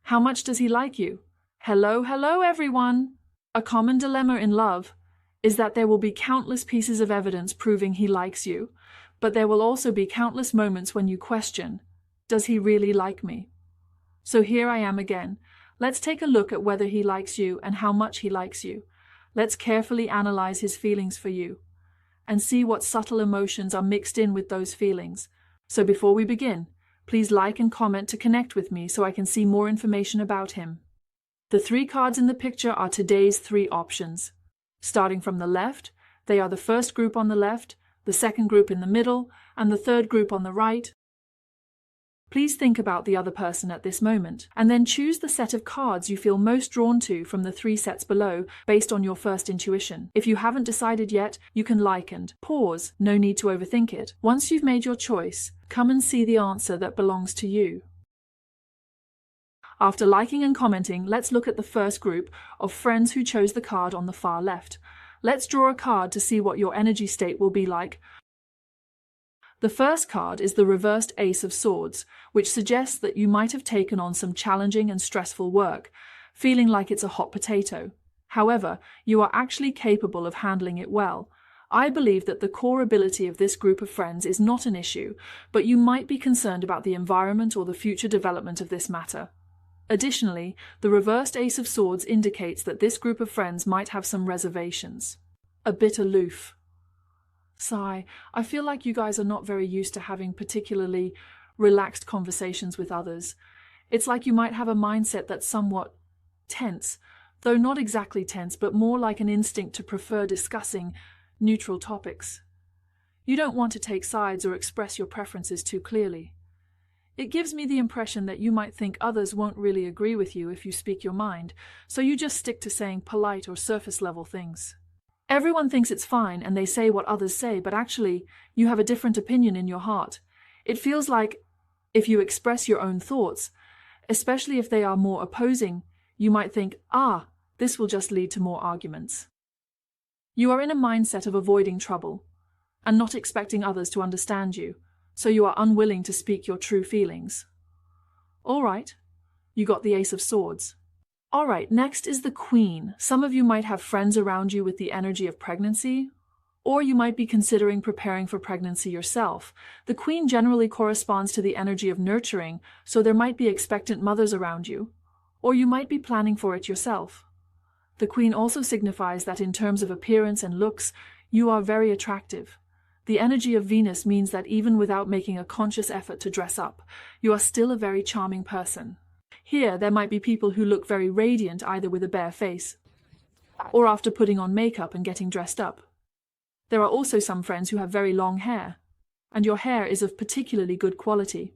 How much does he like you? Hello, hello, everyone! A common dilemma in love is that there will be countless pieces of evidence proving he likes you, but there will also be countless moments when you question, does he really like me? So here I am again. Let's take a look at whether he likes you and how much he likes you. Let's carefully analyze his feelings for you and see what subtle emotions are mixed in with those feelings. So before we begin, please like and comment to connect with me so I can see more information about him. The 3 cards in the picture are today's 3 options. Starting from the left, they are the first group on the left, the second group in the middle, and the third group on the right. Please think about the other person at this moment, and then choose the set of cards you feel most drawn to from the 3 sets below based on your first intuition. If you haven't decided yet, you can like and pause, no need to overthink it. Once you've made your choice, come and see the answer that belongs to you. After liking and commenting, let's look at the first group of friends who chose the card on the far left. Let's draw a card to see what your energy state will be like. The first card is the reversed Ace of Swords, which suggests that you might have taken on some challenging and stressful work, feeling like it's a hot potato. However, you are actually capable of handling it well. I believe that the core ability of this group of friends is not an issue, but you might be concerned about the environment or the future development of this matter. Additionally, the reversed Ace of Swords indicates that this group of friends might have some reservations. A bit aloof. Sigh, I feel like you guys are not very used to having particularly relaxed conversations with others. It's like you might have a mindset that's somewhat tense, though not exactly tense, but more like an instinct to prefer discussing neutral topics. You don't want to take sides or express your preferences too clearly. It gives me the impression that you might think others won't really agree with you if you speak your mind, so you just stick to saying polite or surface-level things. Everyone thinks it's fine and they say what others say, but actually, you have a different opinion in your heart. It feels like if you express your own thoughts, especially if they are more opposing, you might think, this will just lead to more arguments. You are in a mindset of avoiding trouble and not expecting others to understand you, so you are unwilling to speak your true feelings. All right, you got the Ace of Swords. All right, next is the Queen. Some of you might have friends around you with the energy of pregnancy, or you might be considering preparing for pregnancy yourself. The Queen generally corresponds to the energy of nurturing, so there might be expectant mothers around you, or you might be planning for it yourself. The Queen also signifies that in terms of appearance and looks, you are very attractive. The energy of Venus means that even without making a conscious effort to dress up, you are still a very charming person. Here, there might be people who look very radiant either with a bare face or after putting on makeup and getting dressed up. There are also some friends who have very long hair, and your hair is of particularly good quality.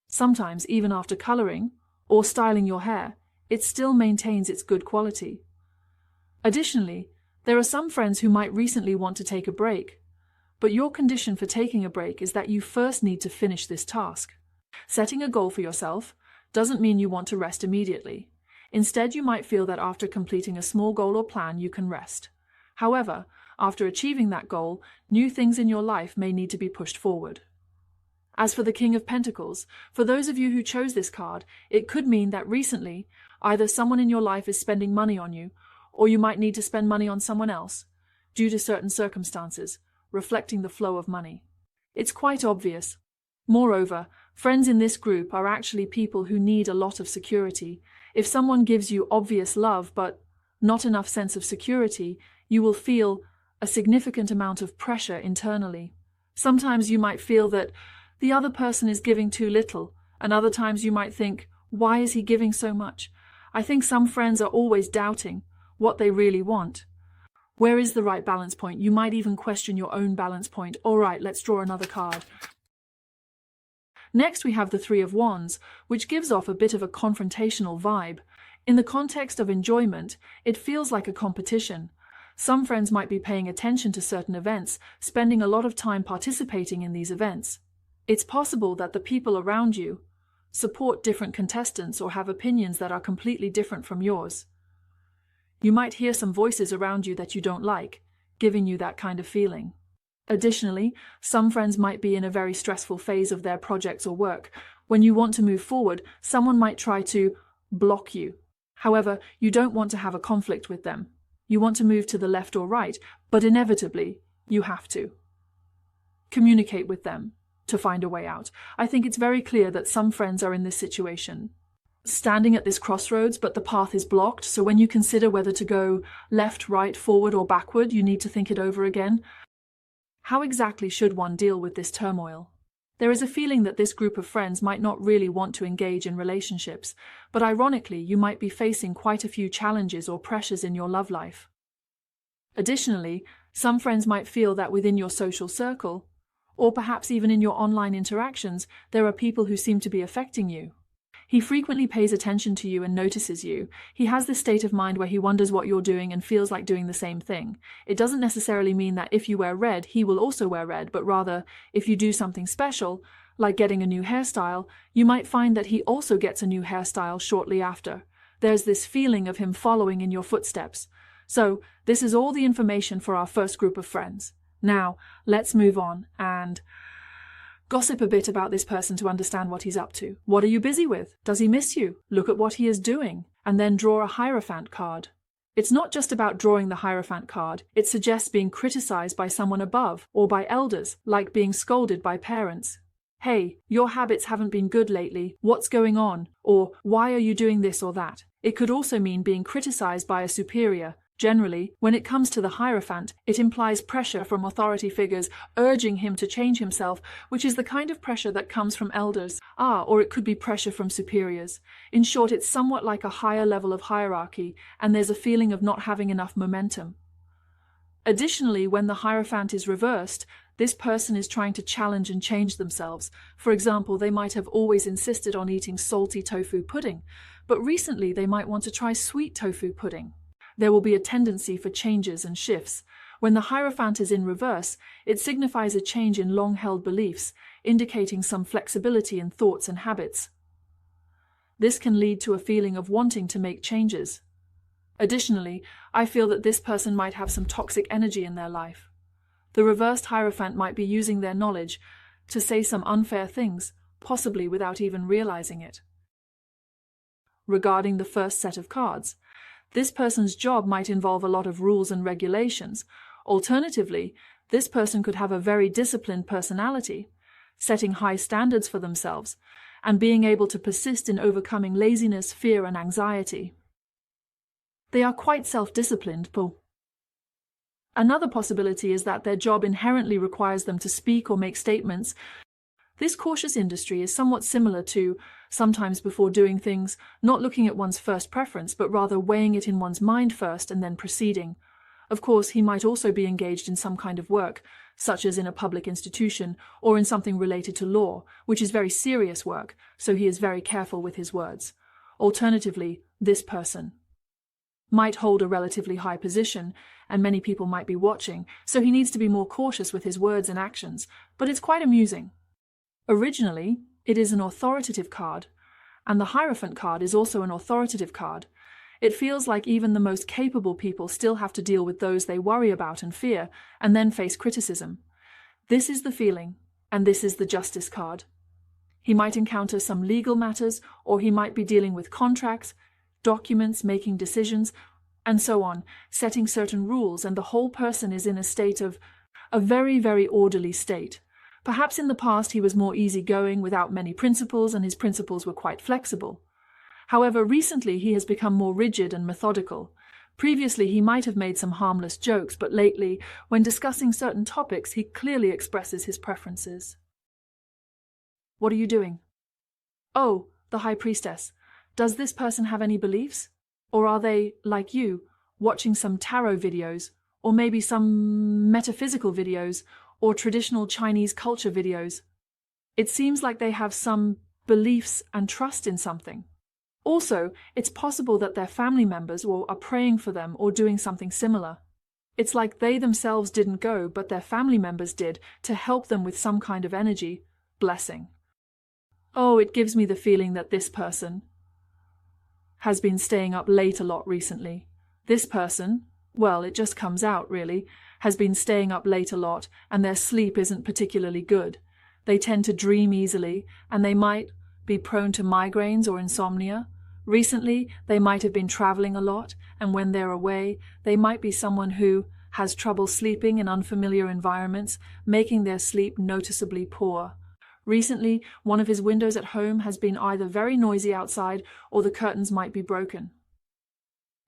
Sometimes, even after coloring or styling your hair, it still maintains its good quality. Additionally, there are some friends who might recently want to take a break, but your condition for taking a break is that you first need to finish this task. Setting a goal for yourself doesn't mean you want to rest immediately. Instead, you might feel that after completing a small goal or plan, you can rest. However, after achieving that goal, new things in your life may need to be pushed forward. As for the King of Pentacles, for those of you who chose this card, it could mean that recently, either someone in your life is spending money on you, or you might need to spend money on someone else, due to certain circumstances, reflecting the flow of money. It's quite obvious. Moreover, friends in this group are actually people who need a lot of security. If someone gives you obvious love but not enough sense of security, you will feel a significant amount of pressure internally. Sometimes you might feel that the other person is giving too little, and other times you might think, why is he giving so much? I think some friends are always doubting what they really want. Where is the right balance point? You might even question your own balance point. All right, let's draw another card. Next, we have the Three of Wands, which gives off a bit of a confrontational vibe. In the context of enjoyment, it feels like a competition. Some friends might be paying attention to certain events, spending a lot of time participating in these events. It's possible that the people around you support different contestants or have opinions that are completely different from yours. You might hear some voices around you that you don't like, giving you that kind of feeling. Additionally, some friends might be in a very stressful phase of their projects or work. When you want to move forward, someone might try to block you. However, you don't want to have a conflict with them. You want to move to the left or right, but inevitably, you have to. Communicate with them to find a way out. I think it's very clear that some friends are in this situation, standing at this crossroads, but the path is blocked, so when you consider whether to go left, right, forward, or backward, you need to think it over again. How exactly should one deal with this turmoil? There is a feeling that this group of friends might not really want to engage in relationships, but ironically, you might be facing quite a few challenges or pressures in your love life. Additionally, some friends might feel that within your social circle, or perhaps even in your online interactions, there are people who seem to be affecting you. He frequently pays attention to you and notices you. He has this state of mind where he wonders what you're doing and feels like doing the same thing. It doesn't necessarily mean that if you wear red, he will also wear red, but rather, if you do something special, like getting a new hairstyle, you might find that he also gets a new hairstyle shortly after. There's this feeling of him following in your footsteps. So, this is all the information for our first group of friends. Now, let's move on and gossip a bit about this person to understand what he's up to. What are you busy with? Does he miss you? Look at what he is doing. And then draw a Hierophant card. It's not just about drawing the Hierophant card. It suggests being criticized by someone above or by elders, like being scolded by parents. Hey, your habits haven't been good lately. What's going on? Or why are you doing this or that? It could also mean being criticized by a superior. Generally, when it comes to the Hierophant, it implies pressure from authority figures urging him to change himself, which is the kind of pressure that comes from elders. Or it could be pressure from superiors. In short, it's somewhat like a higher level of hierarchy, and there's a feeling of not having enough momentum. Additionally, when the Hierophant is reversed, this person is trying to challenge and change themselves. For example, they might have always insisted on eating salty tofu pudding, but recently they might want to try sweet tofu pudding. There will be a tendency for changes and shifts. When the Hierophant is in reverse, it signifies a change in long-held beliefs, indicating some flexibility in thoughts and habits. This can lead to a feeling of wanting to make changes. Additionally, I feel that this person might have some toxic energy in their life. The reversed Hierophant might be using their knowledge to say some unfair things, possibly without even realizing it. Regarding the first set of cards, this person's job might involve a lot of rules and regulations. Alternatively, this person could have a very disciplined personality, setting high standards for themselves, and being able to persist in overcoming laziness, fear, and anxiety. They are quite self-disciplined, Another possibility is that their job inherently requires them to speak or make statements. This cautious industry is somewhat similar to, sometimes before doing things, not looking at one's first preference, but rather weighing it in one's mind first and then proceeding. Of course, he might also be engaged in some kind of work, such as in a public institution or in something related to law, which is very serious work, so he is very careful with his words. Alternatively, this person might hold a relatively high position, and many people might be watching, so he needs to be more cautious with his words and actions, but it's quite amusing. Originally, it is an authoritative card, and the Hierophant card is also an authoritative card. It feels like even the most capable people still have to deal with those they worry about and fear, and then face criticism. This is the feeling, and this is the Justice card. He might encounter some legal matters, or he might be dealing with contracts, documents, making decisions, and so on, setting certain rules, and the whole person is in a state of a very, very orderly state. Perhaps in the past he was more easygoing without many principles, and his principles were quite flexible. However, recently he has become more rigid and methodical. Previously he might have made some harmless jokes, but lately, when discussing certain topics, he clearly expresses his preferences. What are you doing? Oh, the High Priestess. Does this person have any beliefs? Or are they, like you, watching some tarot videos, or maybe some metaphysical videos, or traditional Chinese culture videos? It seems like they have some beliefs and trust in something. Also, it's possible that their family members are praying for them or doing something similar. It's like they themselves didn't go, but their family members did, to help them with some kind of energy, blessing. Oh, it gives me the feeling that this person has been staying up late a lot recently. This person, well, it just comes out really, has been staying up late a lot, and their sleep isn't particularly good. They tend to dream easily, and they might be prone to migraines or insomnia. Recently, they might have been traveling a lot, and when they're away, they might be someone who has trouble sleeping in unfamiliar environments, making their sleep noticeably poor. Recently, one of his windows at home has been either very noisy outside or the curtains might be broken.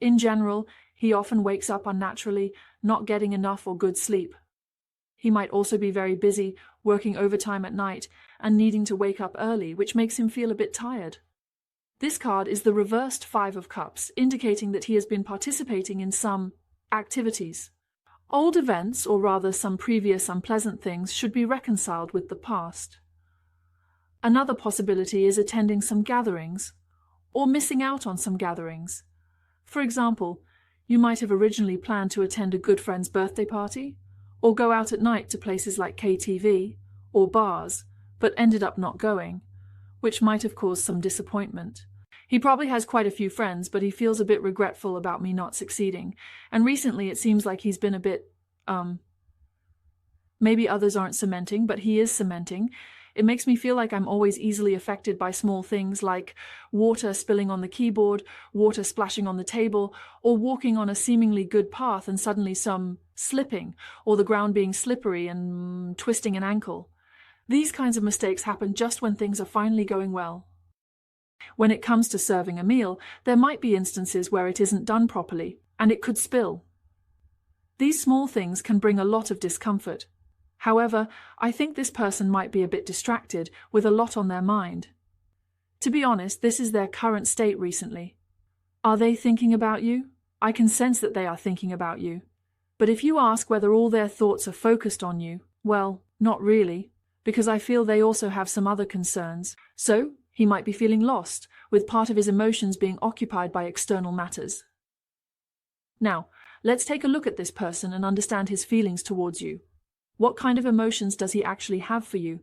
In general, he often wakes up unnaturally, not getting enough or good sleep. He might also be very busy, working overtime at night, and needing to wake up early, which makes him feel a bit tired. This card is the reversed Five of Cups, indicating that he has been participating in some activities. Old events, or rather some previous unpleasant things, should be reconciled with the past. Another possibility is attending some gatherings, or missing out on some gatherings. For example, you might have originally planned to attend a good friend's birthday party, or go out at night to places like KTV or bars, but ended up not going, which might have caused some disappointment. He probably has quite a few friends, but he feels a bit regretful about me not succeeding, and recently it seems like he's been a bit, maybe others aren't cementing, but he is cementing. It makes me feel like I'm always easily affected by small things like water spilling on the keyboard, water splashing on the table, or walking on a seemingly good path and suddenly some slipping, or the ground being slippery and twisting an ankle. These kinds of mistakes happen just when things are finally going well. When it comes to serving a meal, there might be instances where it isn't done properly, and it could spill. These small things can bring a lot of discomfort. However, I think this person might be a bit distracted, with a lot on their mind. To be honest, this is their current state recently. Are they thinking about you? I can sense that they are thinking about you. But if you ask whether all their thoughts are focused on you, well, not really, because I feel they also have some other concerns. So, he might be feeling lost, with part of his emotions being occupied by external matters. Now, let's take a look at this person and understand his feelings towards you. What kind of emotions does he actually have for you?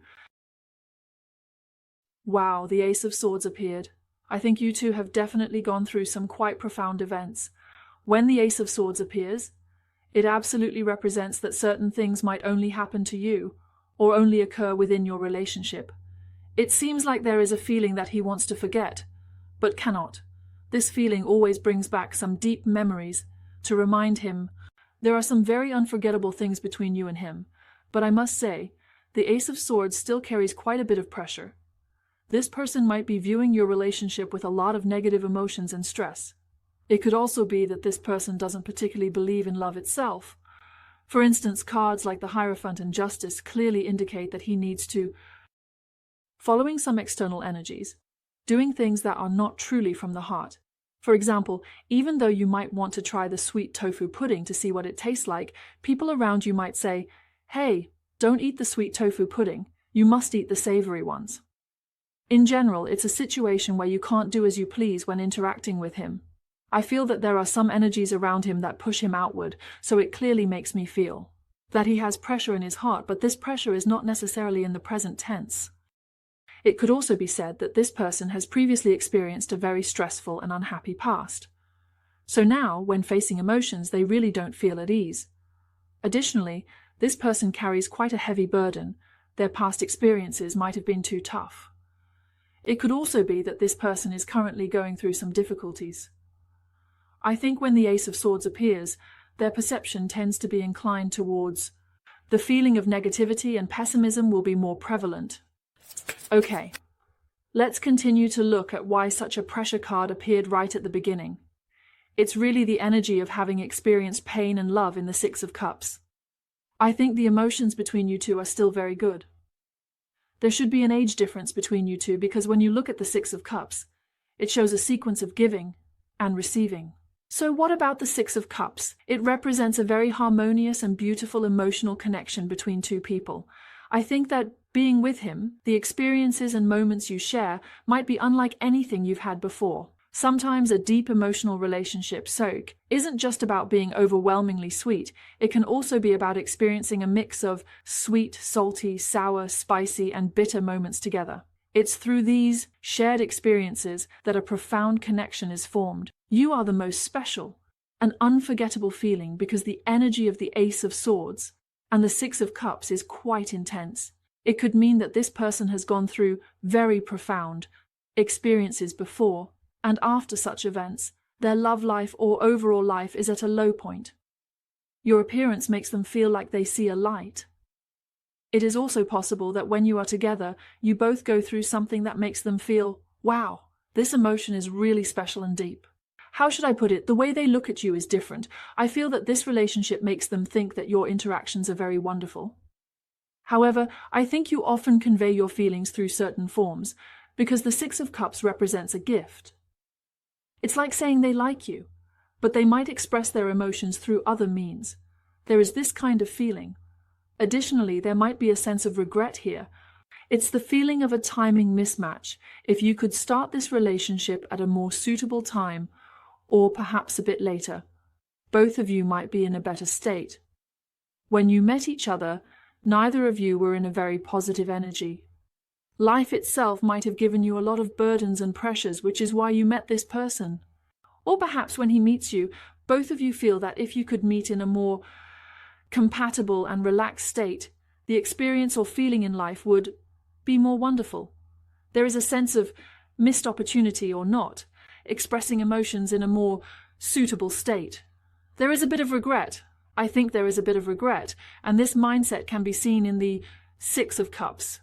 Wow, the Ace of Swords appeared. I think you two have definitely gone through some quite profound events. When the Ace of Swords appears, it absolutely represents that certain things might only happen to you, or only occur within your relationship. It seems like there is a feeling that he wants to forget, but cannot. This feeling always brings back some deep memories to remind him there are some very unforgettable things between you and him. But I must say, the Ace of Swords still carries quite a bit of pressure. This person might be viewing your relationship with a lot of negative emotions and stress. It could also be that this person doesn't particularly believe in love itself. For instance, cards like the Hierophant and Justice clearly indicate that he needs to, following some external energies, doing things that are not truly from the heart. For example, even though you might want to try the sweet tofu pudding to see what it tastes like, people around you might say, "Hey, don't eat the sweet tofu pudding, you must eat the savory ones." In general, it's a situation where you can't do as you please when interacting with him. I feel that there are some energies around him that push him outward, so it clearly makes me feel that he has pressure in his heart, but this pressure is not necessarily in the present tense. It could also be said that this person has previously experienced a very stressful and unhappy past. So now, when facing emotions, they really don't feel at ease. Additionally, this person carries quite a heavy burden. Their past experiences might have been too tough. It could also be that this person is currently going through some difficulties. I think when the Ace of Swords appears, their perception tends to be inclined towards the feeling of negativity, and pessimism will be more prevalent. Okay, let's continue to look at why such a pressure card appeared right at the beginning. It's really the energy of having experienced pain and love in the Six of Cups. I think the emotions between you two are still very good. There should be an age difference between you two because when you look at the Six of Cups, it shows a sequence of giving and receiving. So what about the Six of Cups? It represents a very harmonious and beautiful emotional connection between two people. I think that being with him, the experiences and moments you share might be unlike anything you've had before. Sometimes a deep emotional relationship soak isn't just about being overwhelmingly sweet. It can also be about experiencing a mix of sweet, salty, sour, spicy, and bitter moments together. It's through these shared experiences that a profound connection is formed. You are the most special, an unforgettable feeling because the energy of the Ace of Swords and the Six of Cups is quite intense. It could mean that this person has gone through very profound experiences before, And after such events, their love life or overall life is at a low point. Your appearance makes them feel like they see a light. It is also possible that when you are together, you both go through something that makes them feel, wow, this emotion is really special and deep. How should I put it? The way they look at you is different. I feel that this relationship makes them think that your interactions are very wonderful. However, I think you often convey your feelings through certain forms, because the Six of Cups represents a gift. It's like saying they like you, but they might express their emotions through other means. There is this kind of feeling. Additionally, there might be a sense of regret here. It's the feeling of a timing mismatch. If you could start this relationship at a more suitable time, or perhaps a bit later, both of you might be in a better state. When you met each other, neither of you were in a very positive energy. Life itself might have given you a lot of burdens and pressures, which is why you met this person. Or perhaps when he meets you, both of you feel that if you could meet in a more compatible and relaxed state, the experience or feeling in life would be more wonderful. There is a sense of missed opportunity or not, expressing emotions in a more suitable state. There is a bit of regret. I think there is a bit of regret, and this mindset can be seen in the Six of Cups.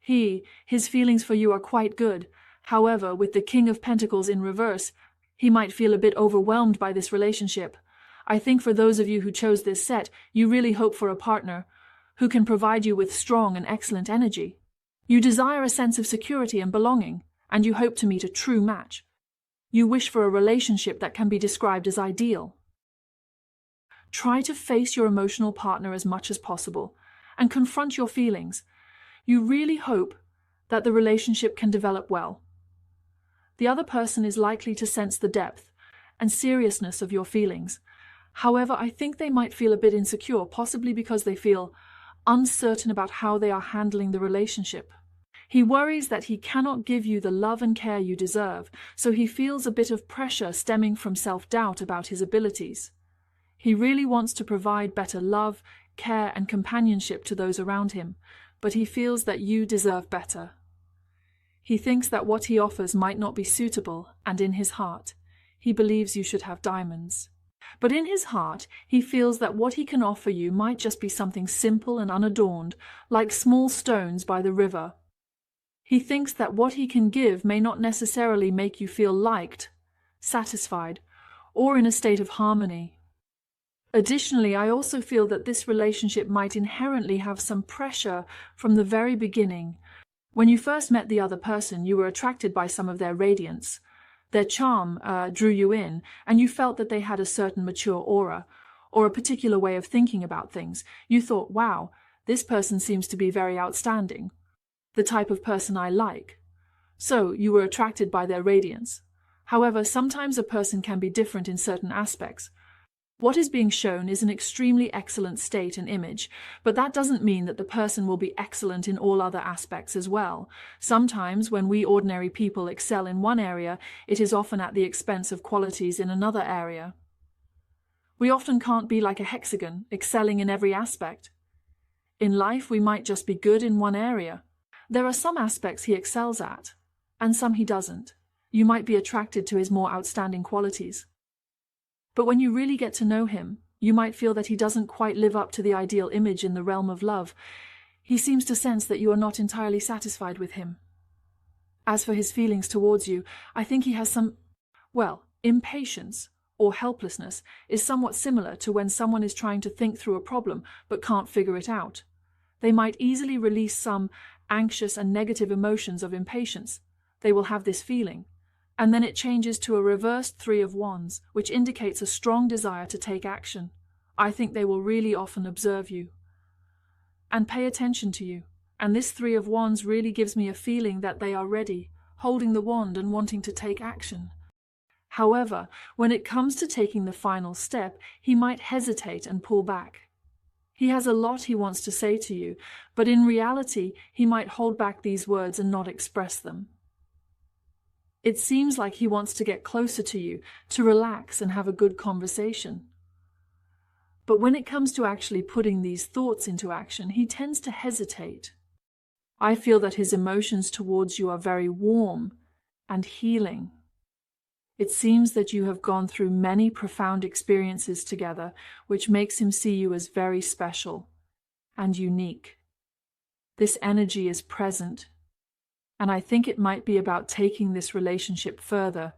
His feelings for you are quite good. However, with the King of Pentacles in reverse, he might feel a bit overwhelmed by this relationship. I think for those of you who chose this set, you really hope for a partner who can provide you with strong and excellent energy. You desire a sense of security and belonging, and you hope to meet a true match. You wish for a relationship that can be described as ideal. Try to face your emotional partner as much as possible and confront your feelings. You really hope that the relationship can develop well. The other person is likely to sense the depth and seriousness of your feelings. However, I think they might feel a bit insecure, possibly because they feel uncertain about how they are handling the relationship. He worries that he cannot give you the love and care you deserve, so he feels a bit of pressure stemming from self-doubt about his abilities. He really wants to provide better love, care, and companionship to those around him, but he feels that you deserve better. He thinks that what he offers might not be suitable, and in his heart, he believes you should have diamonds. But in his heart, he feels that what he can offer you might just be something simple and unadorned, like small stones by the river. He thinks that what he can give may not necessarily make you feel liked, satisfied, or in a state of harmony. Additionally, I also feel that this relationship might inherently have some pressure from the very beginning. When you first met the other person, you were attracted by some of their radiance. Their charm drew you in, and you felt that they had a certain mature aura, or a particular way of thinking about things. You thought, wow, this person seems to be very outstanding, the type of person I like. So you were attracted by their radiance. However, sometimes a person can be different in certain aspects. What is being shown is an extremely excellent state and image, but that doesn't mean that the person will be excellent in all other aspects as well. Sometimes, when we ordinary people excel in one area, it is often at the expense of qualities in another area. We often can't be like a hexagon, excelling in every aspect. In life, we might just be good in one area. There are some aspects he excels at, and some he doesn't. You might be attracted to his more outstanding qualities. But when you really get to know him, you might feel that he doesn't quite live up to the ideal image in the realm of love. He seems to sense that you are not entirely satisfied with him. As for his feelings towards you, I think he has some, impatience or helplessness is somewhat similar to when someone is trying to think through a problem but can't figure it out. They might easily release some anxious and negative emotions of impatience. They will have this feeling. And then it changes to a reversed Three of Wands, which indicates a strong desire to take action. I think they will really often observe you and pay attention to you. And this Three of Wands really gives me a feeling that they are ready, holding the wand and wanting to take action. However, when it comes to taking the final step, he might hesitate and pull back. He has a lot he wants to say to you, but in reality, he might hold back these words and not express them. It seems like he wants to get closer to you, to relax and have a good conversation. But when it comes to actually putting these thoughts into action, he tends to hesitate. I feel that his emotions towards you are very warm and healing. It seems that you have gone through many profound experiences together, which makes him see you as very special and unique. This energy is present, and I think it might be about taking this relationship further.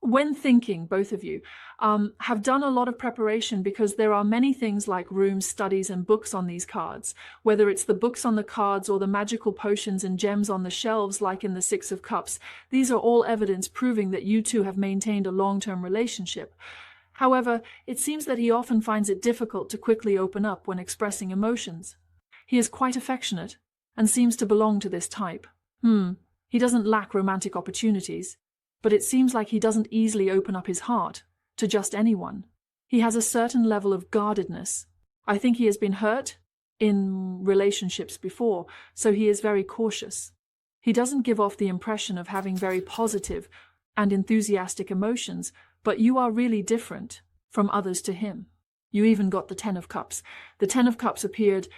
When thinking, both of you have done a lot of preparation because there are many things like rooms, studies, and books on these cards, whether it's the books on the cards or the magical potions and gems on the shelves like in the Six of Cups. These are all evidence proving that you two have maintained a long-term relationship. However, it seems that he often finds it difficult to quickly open up when expressing emotions. He is quite affectionate and seems to belong to this type. He doesn't lack romantic opportunities, but it seems like he doesn't easily open up his heart to just anyone. He has a certain level of guardedness. I think he has been hurt in relationships before, so he is very cautious. He doesn't give off the impression of having very positive and enthusiastic emotions, but you are really different from others to him. You even got the Ten of Cups. The Ten of Cups appeared.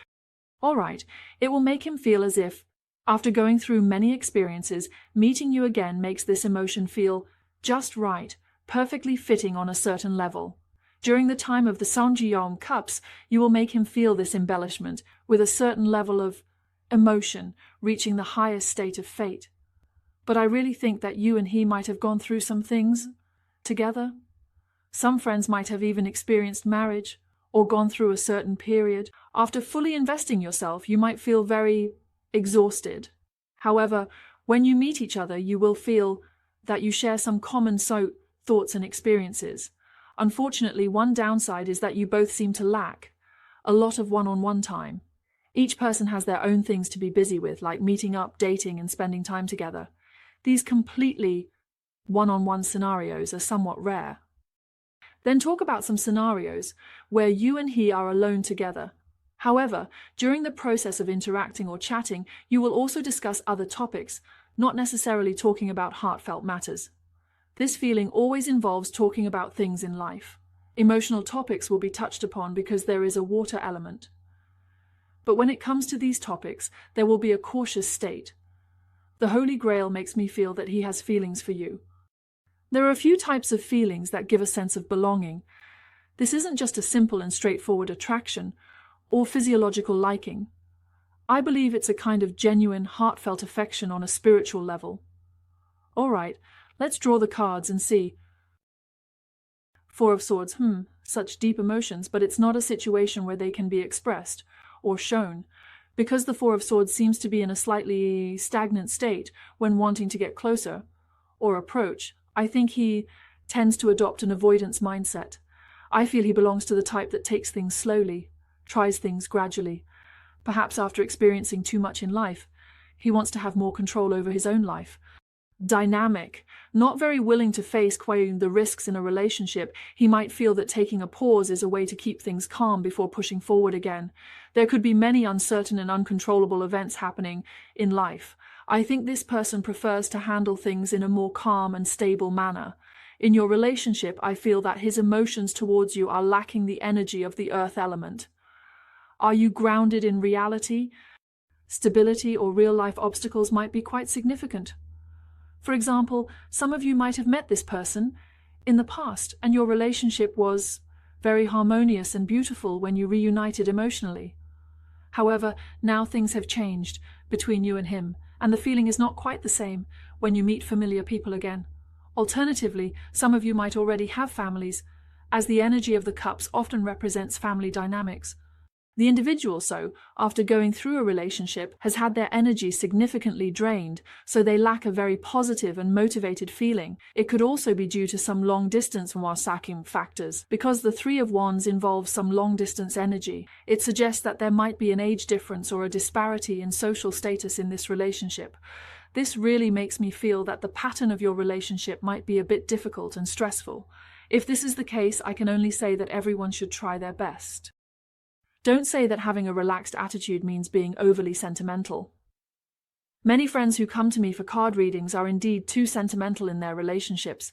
All right, it will make him feel as if, after going through many experiences, meeting you again makes this emotion feel just right, perfectly fitting on a certain level. During the time of the Sanjiom Cups, you will make him feel this embellishment with a certain level of emotion, reaching the highest state of fate. But I really think that you and he might have gone through some things together. Some friends might have even experienced marriage or gone through a certain period. After fully investing yourself, you might feel very exhausted. However, when you meet each other, you will feel that you share some common thoughts and experiences. Unfortunately, one downside is that you both seem to lack a lot of one-on-one time. Each person has their own things to be busy with, like meeting up, dating, and spending time together. These completely one-on-one scenarios are somewhat rare. Then talk about some scenarios where you and he are alone together. However, during the process of interacting or chatting, you will also discuss other topics, not necessarily talking about heartfelt matters. This feeling always involves talking about things in life. Emotional topics will be touched upon because there is a water element. But when it comes to these topics, there will be a cautious state. The Holy Grail makes me feel that he has feelings for you. There are a few types of feelings that give a sense of belonging. This isn't just a simple and straightforward attraction or physiological liking. I believe it's a kind of genuine, heartfelt affection on a spiritual level. All right, let's draw the cards and see. Four of Swords, such deep emotions, but it's not a situation where they can be expressed or shown. Because the Four of Swords seems to be in a slightly stagnant state when wanting to get closer or approach, I think he tends to adopt an avoidance mindset. I feel he belongs to the type that takes things slowly, tries things gradually. Perhaps after experiencing too much in life, he wants to have more control over his own life. Dynamic, not very willing to face quite the risks in a relationship, he might feel that taking a pause is a way to keep things calm before pushing forward again. There could be many uncertain and uncontrollable events happening in life. I think this person prefers to handle things in a more calm and stable manner. In your relationship, I feel that his emotions towards you are lacking the energy of the earth element. Are you grounded in reality? Stability or real-life obstacles might be quite significant. For example, some of you might have met this person in the past, and your relationship was very harmonious and beautiful when you reunited emotionally. However, now things have changed between you and him, and the feeling is not quite the same when you meet familiar people again. Alternatively, some of you might already have families, as the energy of the cups often represents family dynamics. The individual, after going through a relationship, has had their energy significantly drained, so they lack a very positive and motivated feeling. It could also be due to some long-distance Wasakim factors. Because the Three of Wands involves some long-distance energy, it suggests that there might be an age difference or a disparity in social status in this relationship. This really makes me feel that the pattern of your relationship might be a bit difficult and stressful. If this is the case, I can only say that everyone should try their best. Don't say that having a relaxed attitude means being overly sentimental. Many friends who come to me for card readings are indeed too sentimental in their relationships.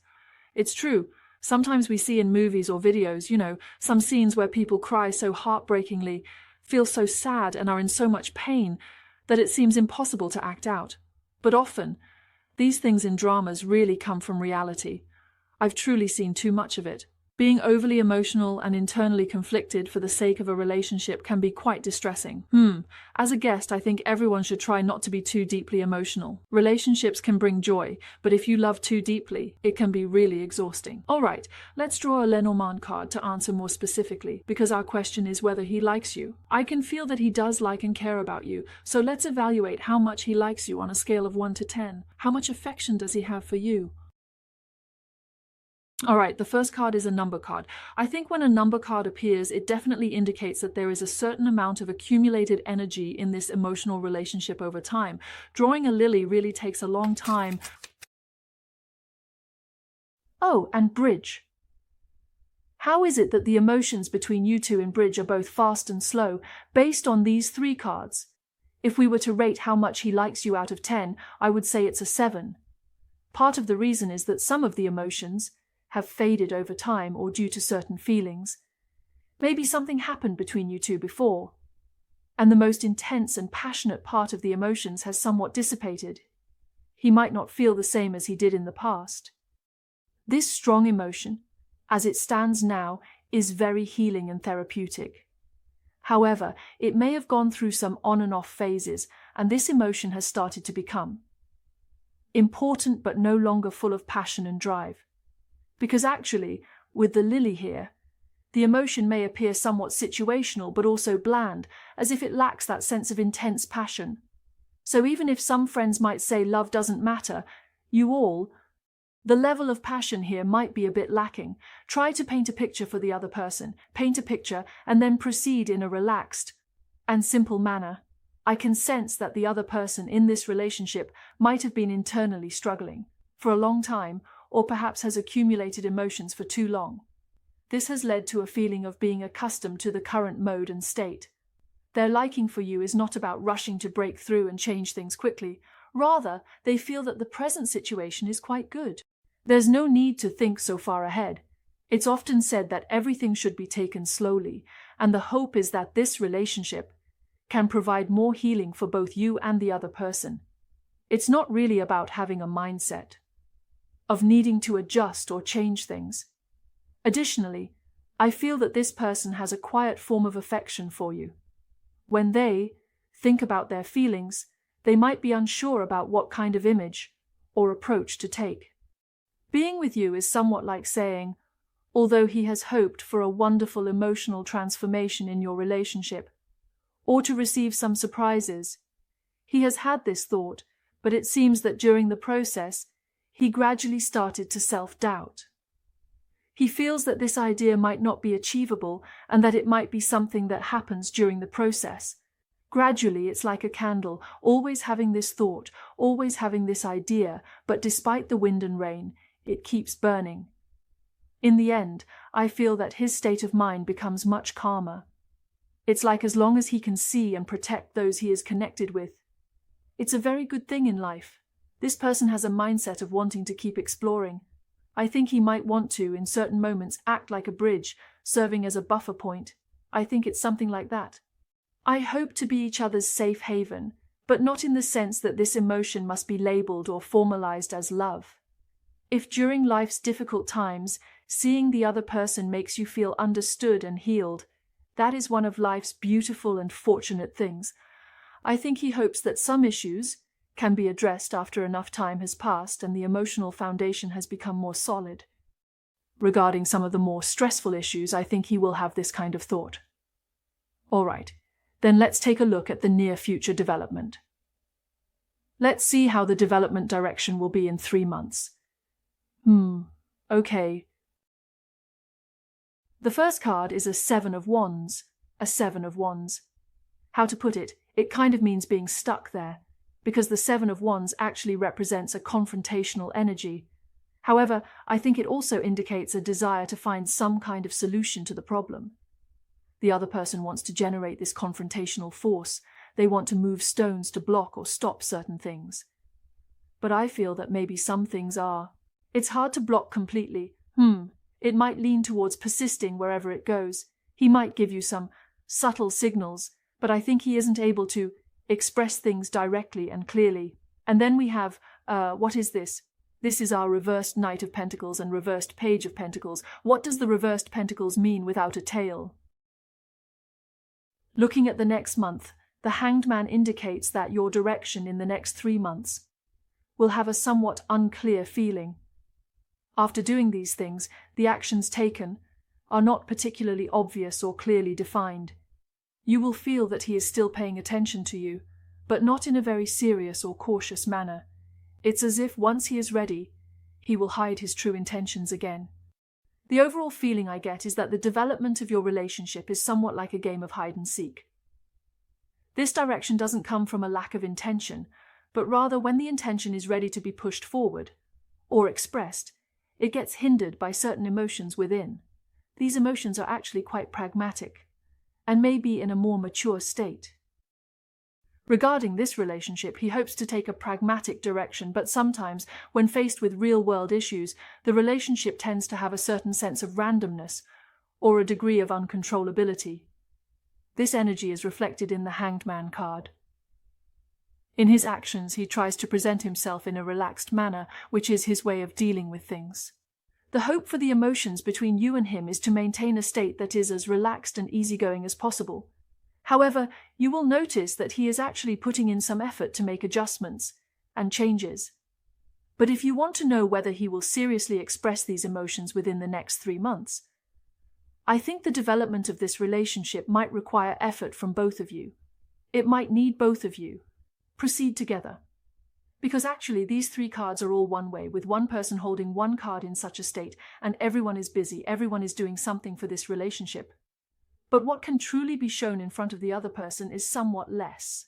It's true, sometimes we see in movies or videos, some scenes where people cry so heartbreakingly, feel so sad and are in so much pain that it seems impossible to act out. But often, these things in dramas really come from reality. I've truly seen too much of it. Being overly emotional and internally conflicted for the sake of a relationship can be quite distressing. As a guest, I think everyone should try not to be too deeply emotional. Relationships can bring joy, but if you love too deeply, it can be really exhausting. Alright, let's draw a Lenormand card to answer more specifically, because our question is whether he likes you. I can feel that he does like and care about you, so let's evaluate how much he likes you on a scale of 1 to 10. How much affection does he have for you? Alright, the first card is a number card. I think when a number card appears, it definitely indicates that there is a certain amount of accumulated energy in this emotional relationship over time. Drawing a lily really takes a long time. Oh, and bridge. How is it that the emotions between you two in bridge are both fast and slow, based on these 3 cards? If we were to rate how much he likes you out of 10, I would say it's a 7. Part of the reason is that some of the emotions have faded over time or due to certain feelings. Maybe something happened between you two before, and the most intense and passionate part of the emotions has somewhat dissipated. He might not feel the same as he did in the past. This strong emotion, as it stands now, is very healing and therapeutic. However, it may have gone through some on and off phases, and this emotion has started to become important but no longer full of passion and drive. Because actually, with the lily here, the emotion may appear somewhat situational but also bland, as if it lacks that sense of intense passion. So even if some friends might say love doesn't matter, the level of passion here might be a bit lacking. Try to paint a picture for the other person. Paint a picture and then proceed in a relaxed and simple manner. I can sense that the other person in this relationship might have been internally struggling for a long time, or perhaps has accumulated emotions for too long. This has led to a feeling of being accustomed to the current mode and state. Their liking for you is not about rushing to break through and change things quickly. Rather, they feel that the present situation is quite good. There's no need to think so far ahead. It's often said that everything should be taken slowly, and the hope is that this relationship can provide more healing for both you and the other person. It's not really about having a mindset of needing to adjust or change things. Additionally, I feel that this person has a quiet form of affection for you. When they think about their feelings, they might be unsure about what kind of image or approach to take. Being with you is somewhat like saying, although he has hoped for a wonderful emotional transformation in your relationship, or to receive some surprises, he has had this thought, but it seems that during the process, he gradually started to self-doubt. He feels that this idea might not be achievable and that it might be something that happens during the process. Gradually, it's like a candle, always having this thought, always having this idea, but despite the wind and rain, it keeps burning. In the end, I feel that his state of mind becomes much calmer. It's like as long as he can see and protect those he is connected with, it's a very good thing in life. This person has a mindset of wanting to keep exploring. I think he might want to, in certain moments, act like a bridge, serving as a buffer point. I think it's something like that. I hope to be each other's safe haven, but not in the sense that this emotion must be labeled or formalized as love. If during life's difficult times, seeing the other person makes you feel understood and healed, that is one of life's beautiful and fortunate things. I think he hopes that some issues can be addressed after enough time has passed and the emotional foundation has become more solid. Regarding some of the more stressful issues, I think he will have this kind of thought. All right, then let's take a look at the near future development. Let's see how the development direction will be in 3 months. Okay. The first card is a 7 of Wands. A 7 of Wands. How to put it? It kind of means being stuck there, because the 7 of Wands actually represents a confrontational energy. However, I think it also indicates a desire to find some kind of solution to the problem. The other person wants to generate this confrontational force. They want to move stones to block or stop certain things. But I feel that maybe some things are. It's hard to block completely. It might lean towards persisting wherever it goes. He might give you some subtle signals, but I think he isn't able to express things directly and clearly. And then we have, what is this? This is our reversed Knight of Pentacles and reversed Page of Pentacles. What does the reversed Pentacles mean without a tail? Looking at the next month, the Hanged Man indicates that your direction in the next 3 months will have a somewhat unclear feeling. After doing these things, the actions taken are not particularly obvious or clearly defined. You will feel that he is still paying attention to you, but not in a very serious or cautious manner. It's as if once he is ready, he will hide his true intentions again. The overall feeling I get is that the development of your relationship is somewhat like a game of hide and seek. This direction doesn't come from a lack of intention, but rather when the intention is ready to be pushed forward or expressed, it gets hindered by certain emotions within. These emotions are actually quite pragmatic and may be in a more mature state. Regarding this relationship, he hopes to take a pragmatic direction, but sometimes, when faced with real-world issues, the relationship tends to have a certain sense of randomness or a degree of uncontrollability. This energy is reflected in the Hanged Man card. In his actions, he tries to present himself in a relaxed manner, which is his way of dealing with things. The hope for the emotions between you and him is to maintain a state that is as relaxed and easygoing as possible. However, you will notice that he is actually putting in some effort to make adjustments and changes. But if you want to know whether he will seriously express these emotions within the next 3 months, I think the development of this relationship might require effort from both of you. It might need both of you. Proceed together. Because actually these 3 cards are all one way, with one person holding one card in such a state, and everyone is busy, everyone is doing something for this relationship. But what can truly be shown in front of the other person is somewhat less.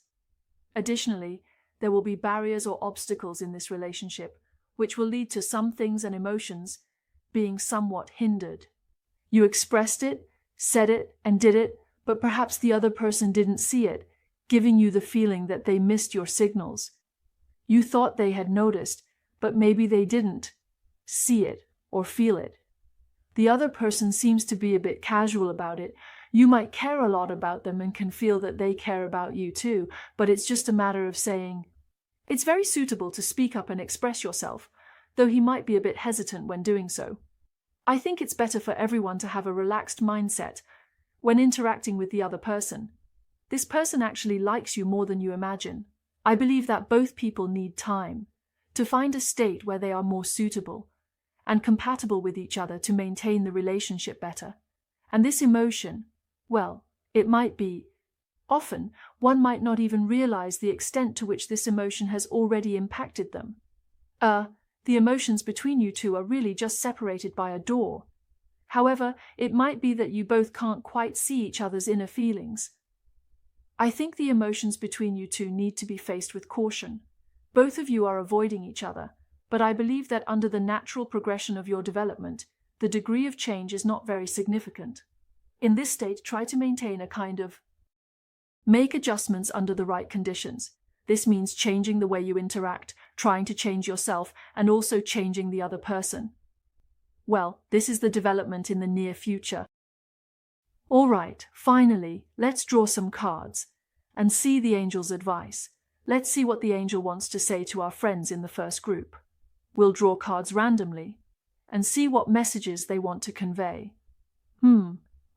Additionally, there will be barriers or obstacles in this relationship, which will lead to some things and emotions being somewhat hindered. You expressed it, said it, and did it, but perhaps the other person didn't see it, giving you the feeling that they missed your signals. You thought they had noticed, but maybe they didn't see it or feel it. The other person seems to be a bit casual about it. You might care a lot about them and can feel that they care about you too, but it's just a matter of saying, it's very suitable to speak up and express yourself, though he might be a bit hesitant when doing so. I think it's better for everyone to have a relaxed mindset when interacting with the other person. This person actually likes you more than you imagine. I believe that both people need time to find a state where they are more suitable and compatible with each other to maintain the relationship better. And this emotion, well, it might be, often, one might not even realize the extent to which this emotion has already impacted them. The emotions between you two are really just separated by a door. However, it might be that you both can't quite see each other's inner feelings. I think the emotions between you two need to be faced with caution. Both of you are avoiding each other, but I believe that under the natural progression of your development, the degree of change is not very significant. In this state, try to maintain a kind of make adjustments under the right conditions. This means changing the way you interact, trying to change yourself, and also changing the other person. Well, this is the development in the near future. All right, finally, let's draw some cards and see the angel's advice. Let's see what the angel wants to say to our friends in the first group. We'll draw cards randomly and see what messages they want to convey.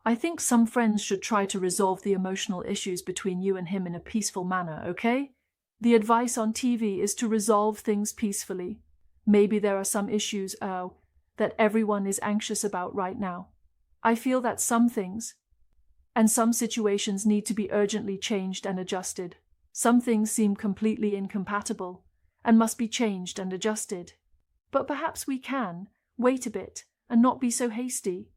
I think some friends should try to resolve the emotional issues between you and him in a peaceful manner, okay? The advice on TV is to resolve things peacefully. Maybe there are some issues that everyone is anxious about right now. I feel that some things and some situations need to be urgently changed and adjusted. Some things seem completely incompatible and must be changed and adjusted. But perhaps we can wait a bit and not be so hasty.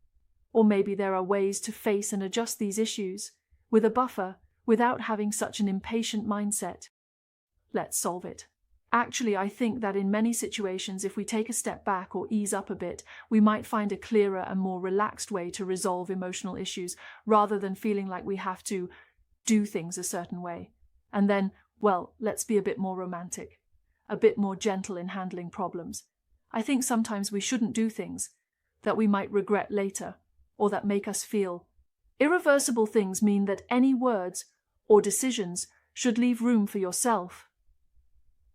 Or maybe there are ways to face and adjust these issues with a buffer without having such an impatient mindset. Let's solve it. Actually, I think that in many situations, if we take a step back or ease up a bit, we might find a clearer and more relaxed way to resolve emotional issues rather than feeling like we have to do things a certain way. And then, well, let's be a bit more romantic, a bit more gentle in handling problems. I think sometimes we shouldn't do things that we might regret later or that make us feel. Irreversible things mean that any words or decisions should leave room for yourself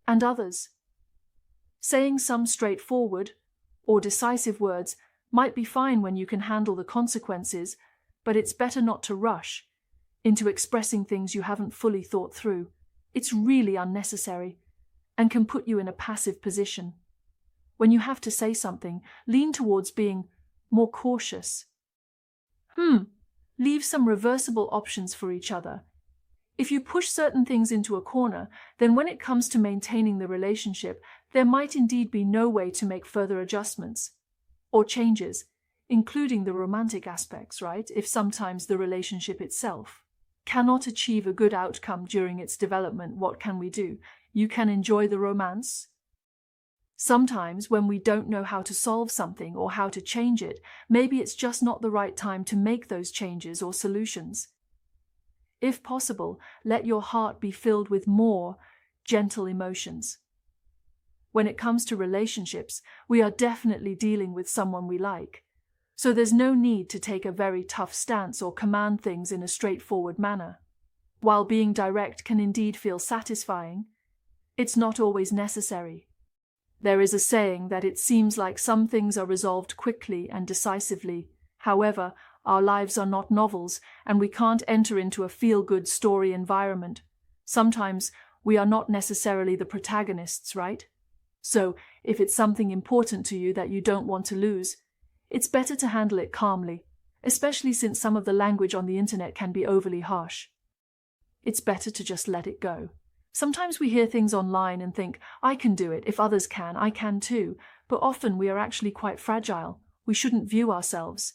and others. Saying some straightforward or decisive words might be fine when you can handle the consequences, but it's better not to rush into expressing things you haven't fully thought through. It's really unnecessary and can put you in a passive position. When you have to say something, lean towards being more cautious. Leave some reversible options for each other. If you push certain things into a corner, then when it comes to maintaining the relationship, there might indeed be no way to make further adjustments or changes, including the romantic aspects, right? If sometimes the relationship itself cannot achieve a good outcome during its development, what can we do? You can enjoy the romance. Sometimes when we don't know how to solve something or how to change it, maybe it's just not the right time to make those changes or solutions. If possible, let your heart be filled with more gentle emotions. When it comes to relationships, we are definitely dealing with someone we like. So there's no need to take a very tough stance or command things in a straightforward manner. While being direct can indeed feel satisfying, it's not always necessary. There is a saying that it seems like some things are resolved quickly and decisively. However, our lives are not novels, and we can't enter into a feel-good story environment. Sometimes we are not necessarily the protagonists, right? So, if it's something important to you that you don't want to lose, it's better to handle it calmly, especially since some of the language on the internet can be overly harsh. It's better to just let it go. Sometimes we hear things online and think, I can do it, if others can, I can too, but often we are actually quite fragile. We shouldn't view ourselves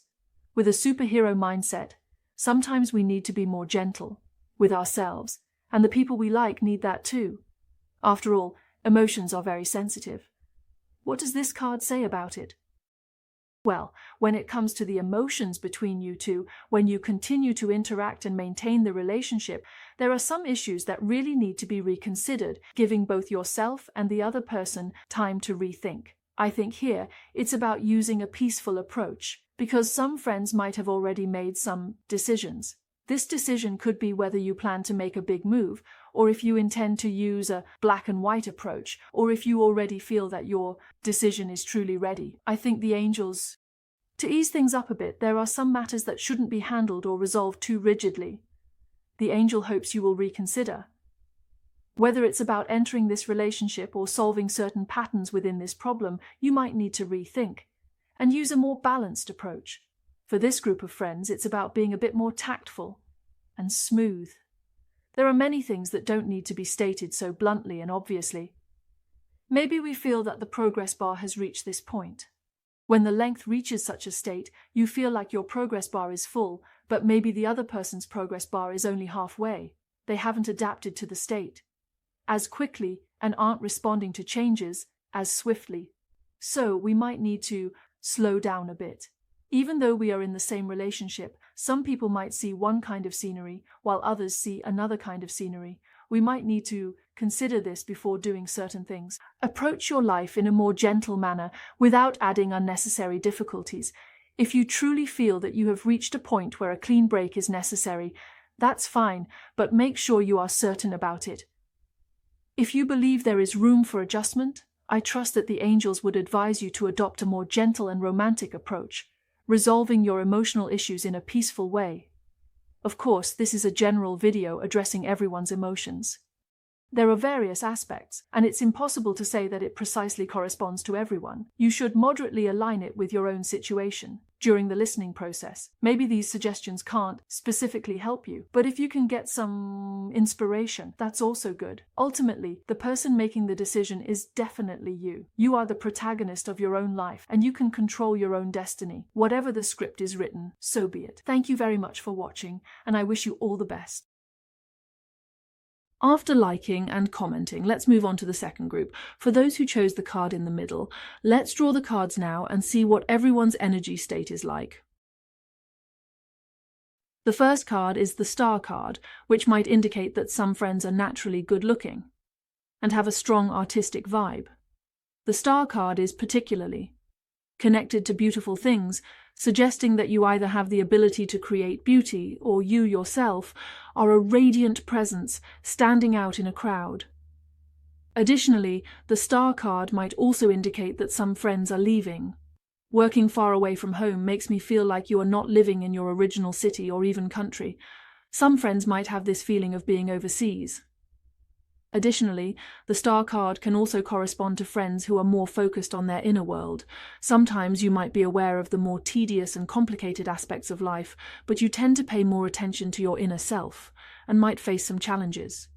with a superhero mindset. Sometimes we need to be more gentle with ourselves, and the people we like need that too. After all, emotions are very sensitive. What does this card say about it? Well, when it comes to the emotions between you two, when you continue to interact and maintain the relationship, there are some issues that really need to be reconsidered, giving both yourself and the other person time to rethink. I think here it's about using a peaceful approach, because some friends might have already made some decisions. This decision could be whether you plan to make a big move, or if you intend to use a black and white approach, or if you already feel that your decision is truly ready. I think the angels, to ease things up a bit, there are some matters that shouldn't be handled or resolved too rigidly. The angel hopes you will reconsider. Whether it's about entering this relationship or solving certain patterns within this problem, you might need to rethink and use a more balanced approach. For this group of friends, it's about being a bit more tactful and smooth. There are many things that don't need to be stated so bluntly and obviously. Maybe we feel that the progress bar has reached this point. When the length reaches such a state, you feel like your progress bar is full, but maybe the other person's progress bar is only halfway. They haven't adapted to the state as quickly and aren't responding to changes as swiftly. So we might need to slow down a bit. Even though we are in the same relationship, some people might see one kind of scenery while others see another kind of scenery. We might need to consider this before doing certain things. Approach your life in a more gentle manner without adding unnecessary difficulties. If you truly feel that you have reached a point where a clean break is necessary, that's fine, but make sure you are certain about it. If you believe there is room for adjustment, I trust that the angels would advise you to adopt a more gentle and romantic approach, resolving your emotional issues in a peaceful way. Of course, this is a general video addressing everyone's emotions. There are various aspects, and it's impossible to say that it precisely corresponds to everyone. You should moderately align it with your own situation during the listening process. Maybe these suggestions can't specifically help you, but if you can get some inspiration, that's also good. Ultimately, the person making the decision is definitely you. You are the protagonist of your own life, and you can control your own destiny. Whatever the script is written, so be it. Thank you very much for watching, and I wish you all the best. After liking and commenting, let's move on to the second group. For those who chose the card in the middle, let's draw the cards now and see what everyone's energy state is like. The first card is the Star card, which might indicate that some friends are naturally good-looking and have a strong artistic vibe. The Star card is particularly connected to beautiful things, suggesting that you either have the ability to create beauty or you yourself are a radiant presence standing out in a crowd. Additionally, the star card might also indicate that some friends are leaving. Working far away from home makes me feel like you are not living in your original city or even country. Some friends might have this feeling of being overseas. Additionally, the star card can also correspond to friends who are more focused on their inner world. Sometimes you might be aware of the more tedious and complicated aspects of life, but you tend to pay more attention to your inner self and might face some challenges.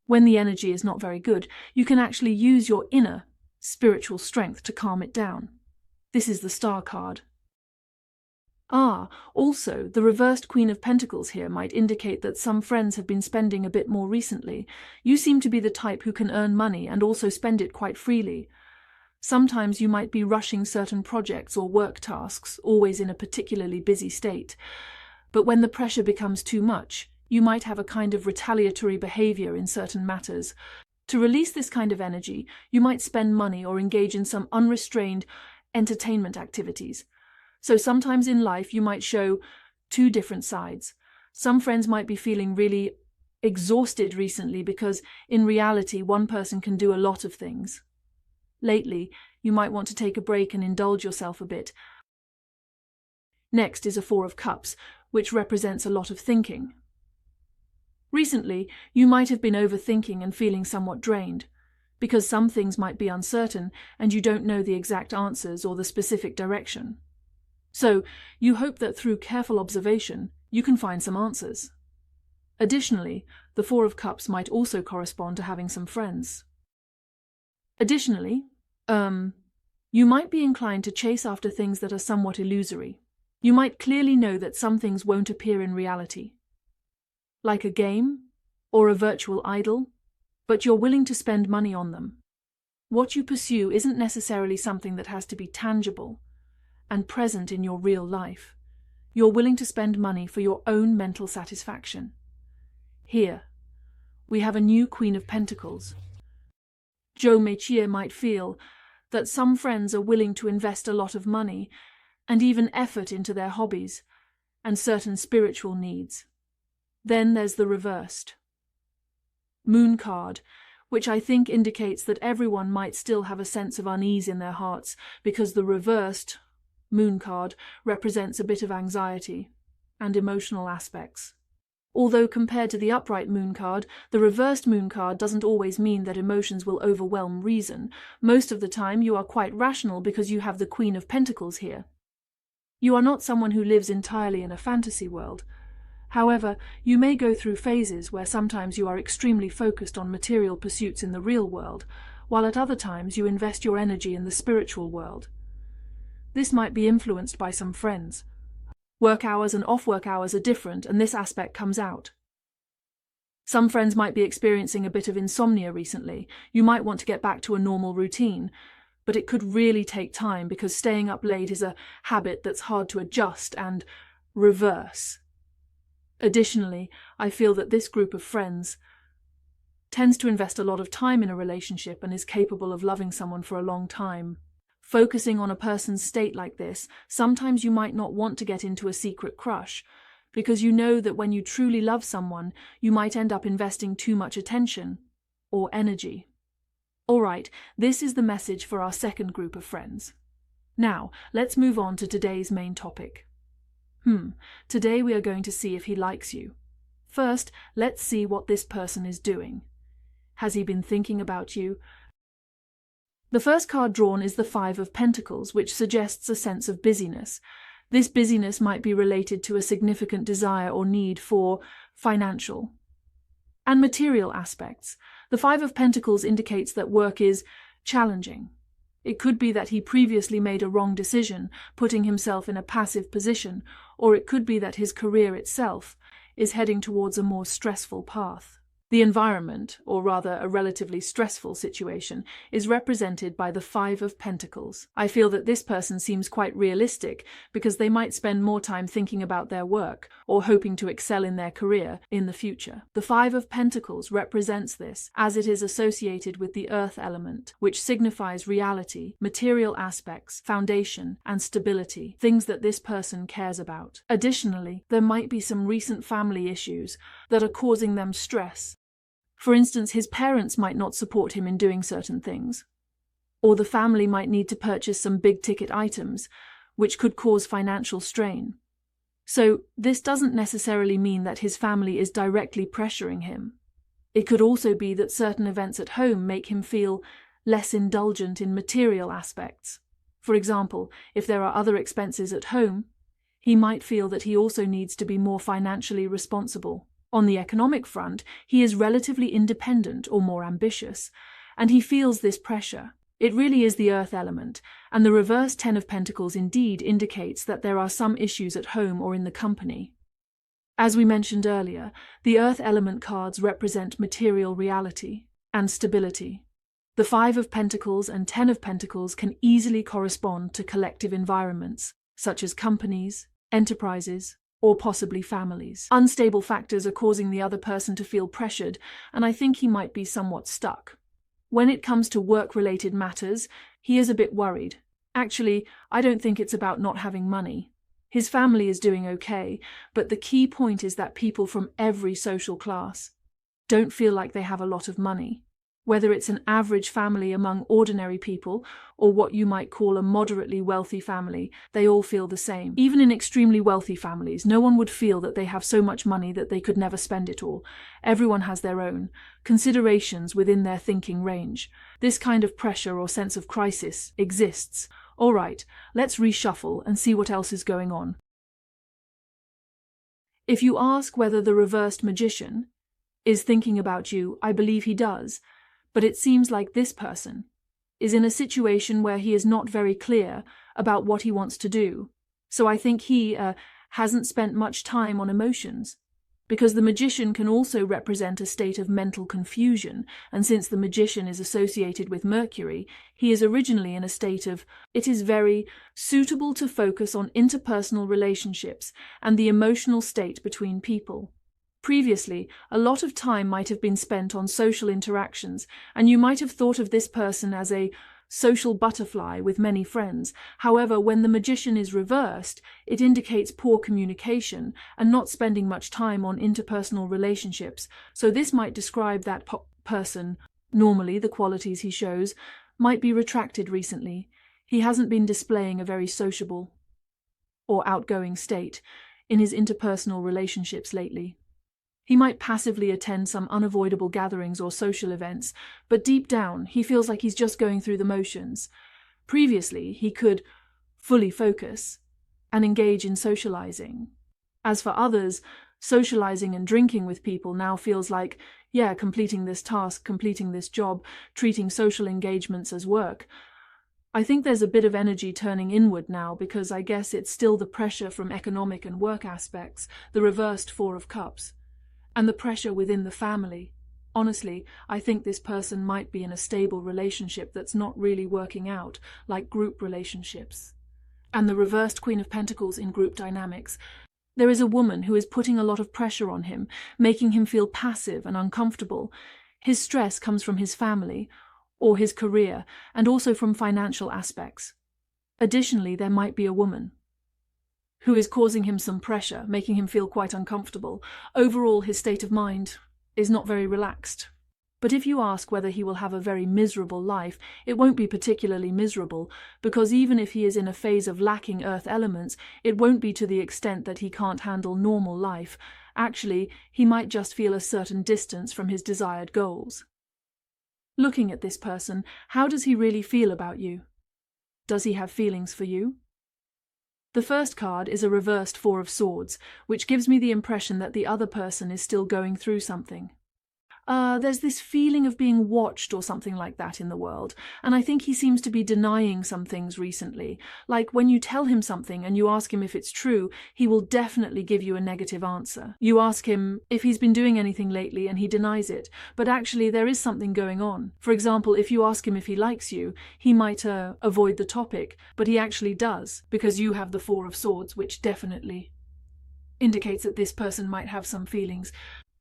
When the energy is not very good, you can actually use your inner spiritual strength to calm it down. This is the star card. Also, the reversed Queen of Pentacles here might indicate that some friends have been spending a bit more recently. You seem to be the type who can earn money and also spend it quite freely. Sometimes you might be rushing certain projects or work tasks, always in a particularly busy state. But when the pressure becomes too much, you might have a kind of retaliatory behavior in certain matters. To release this kind of energy, you might spend money or engage in some unrestrained entertainment activities. So sometimes in life you might show two different sides. Some friends might be feeling really exhausted recently because in reality one person can do a lot of things. Lately, you might want to take a break and indulge yourself a bit. Next is a Four of Cups, which represents a lot of thinking. Recently, you might have been overthinking and feeling somewhat drained, because some things might be uncertain and you don't know the exact answers or the specific direction. So, you hope that through careful observation, you can find some answers. Additionally, the Four of Cups might also correspond to having some friends. Additionally, you might be inclined to chase after things that are somewhat illusory. You might clearly know that some things won't appear in reality, like a game or a virtual idol, but you're willing to spend money on them. What you pursue isn't necessarily something that has to be tangible and present in your real life. You're willing to spend money for your own mental satisfaction. Here, we have a new Queen of Pentacles. Joe Métier might feel that some friends are willing to invest a lot of money and even effort into their hobbies and certain spiritual needs. Then there's the reversed Moon card, which I think indicates that everyone might still have a sense of unease in their hearts because the reversed Moon card represents a bit of anxiety and emotional aspects. Although compared to the upright Moon card, the reversed Moon card doesn't always mean that emotions will overwhelm reason. Most of the time you are quite rational because you have the Queen of Pentacles here. You are not someone who lives entirely in a fantasy world. However, you may go through phases where sometimes you are extremely focused on material pursuits in the real world, while at other times you invest your energy in the spiritual world. This might be influenced by some friends. Work hours and off-work hours are different, and this aspect comes out. Some friends might be experiencing a bit of insomnia recently. You might want to get back to a normal routine, but it could really take time because staying up late is a habit that's hard to adjust and reverse. Additionally, I feel that this group of friends tends to invest a lot of time in a relationship and is capable of loving someone for a long time. Focusing on a person's state like this, sometimes you might not want to get into a secret crush, because you know that when you truly love someone, you might end up investing too much attention or energy. Alright, this is the message for our second group of friends. Now, let's move on to today's main topic. Today we are going to see if he likes you. First, let's see what this person is doing. Has he been thinking about you? The first card drawn is the Five of Pentacles, which suggests a sense of busyness. This busyness might be related to a significant desire or need for financial and material aspects. The Five of Pentacles indicates that work is challenging. It could be that he previously made a wrong decision, putting himself in a passive position, or it could be that his career itself is heading towards a more stressful path. The environment, or rather a relatively stressful situation, is represented by the Five of Pentacles. I feel that this person seems quite realistic because they might spend more time thinking about their work or hoping to excel in their career in the future. The Five of Pentacles represents this as it is associated with the earth element, which signifies reality, material aspects, foundation, and stability, things that this person cares about. Additionally, there might be some recent family issues that are causing them stress. For instance, his parents might not support him in doing certain things, or the family might need to purchase some big-ticket items, which could cause financial strain. So this doesn't necessarily mean that his family is directly pressuring him. It could also be that certain events at home make him feel less indulgent in material aspects. For example, if there are other expenses at home, he might feel that he also needs to be more financially responsible. On the economic front, he is relatively independent or more ambitious, and he feels this pressure. It really is the earth element, and the reverse Ten of Pentacles indeed indicates that there are some issues at home or in the company. As we mentioned earlier, the earth element cards represent material reality and stability. The Five of Pentacles and Ten of Pentacles can easily correspond to collective environments, such as companies, enterprises, or possibly families. Unstable factors are causing the other person to feel pressured, and I think he might be somewhat stuck. When it comes to work-related matters, he is a bit worried. Actually, I don't think it's about not having money. His family is doing okay, but the key point is that people from every social class don't feel like they have a lot of money. Whether it's an average family among ordinary people or what you might call a moderately wealthy family, they all feel the same. Even in extremely wealthy families, no one would feel that they have so much money that they could never spend it all. Everyone has their own considerations within their thinking range. This kind of pressure or sense of crisis exists. All right, let's reshuffle and see what else is going on. If you ask whether the reversed magician is thinking about you, I believe he does. But it seems like this person is in a situation where he is not very clear about what he wants to do. So I think he hasn't spent much time on emotions, because the magician can also represent a state of mental confusion, and since the magician is associated with Mercury, he is originally in a state of, it is very suitable to focus on interpersonal relationships and the emotional state between people. Previously, a lot of time might have been spent on social interactions, and you might have thought of this person as a social butterfly with many friends. However, when the magician is reversed, it indicates poor communication and not spending much time on interpersonal relationships. So this might describe that person. Normally, the qualities he shows might be retracted recently. He hasn't been displaying a very sociable or outgoing state in his interpersonal relationships lately. He might passively attend some unavoidable gatherings or social events, but deep down, he feels like he's just going through the motions. Previously, he could fully focus and engage in socializing. As for others, socializing and drinking with people now feels like, completing this task, completing this job, treating social engagements as work. I think there's a bit of energy turning inward now because I guess it's still the pressure from economic and work aspects, the reversed Four of Cups, and the pressure within the family. Honestly, I think this person might be in a stable relationship that's not really working out, like group relationships. And the reversed Queen of Pentacles in group dynamics. There is a woman who is putting a lot of pressure on him, making him feel passive and uncomfortable. His stress comes from his family, or his career, and also from financial aspects. Additionally, there might be a woman who is causing him some pressure, making him feel quite uncomfortable. Overall, his state of mind is not very relaxed. But if you ask whether he will have a very miserable life, it won't be particularly miserable, because even if he is in a phase of lacking earth elements, it won't be to the extent that he can't handle normal life. Actually, he might just feel a certain distance from his desired goals. Looking at this person, how does he really feel about you? Does he have feelings for you? The first card is a reversed Four of Swords, which gives me the impression that the other person is still going through something. There's this feeling of being watched or something like that in the world, and I think he seems to be denying some things recently. Like when you tell him something and you ask him if it's true, he will definitely give you a negative answer. You ask him if he's been doing anything lately and he denies it, but actually there is something going on. For example, if you ask him if he likes you, he might avoid the topic, but he actually does, because you have the Four of Swords, which definitely indicates that this person might have some feelings.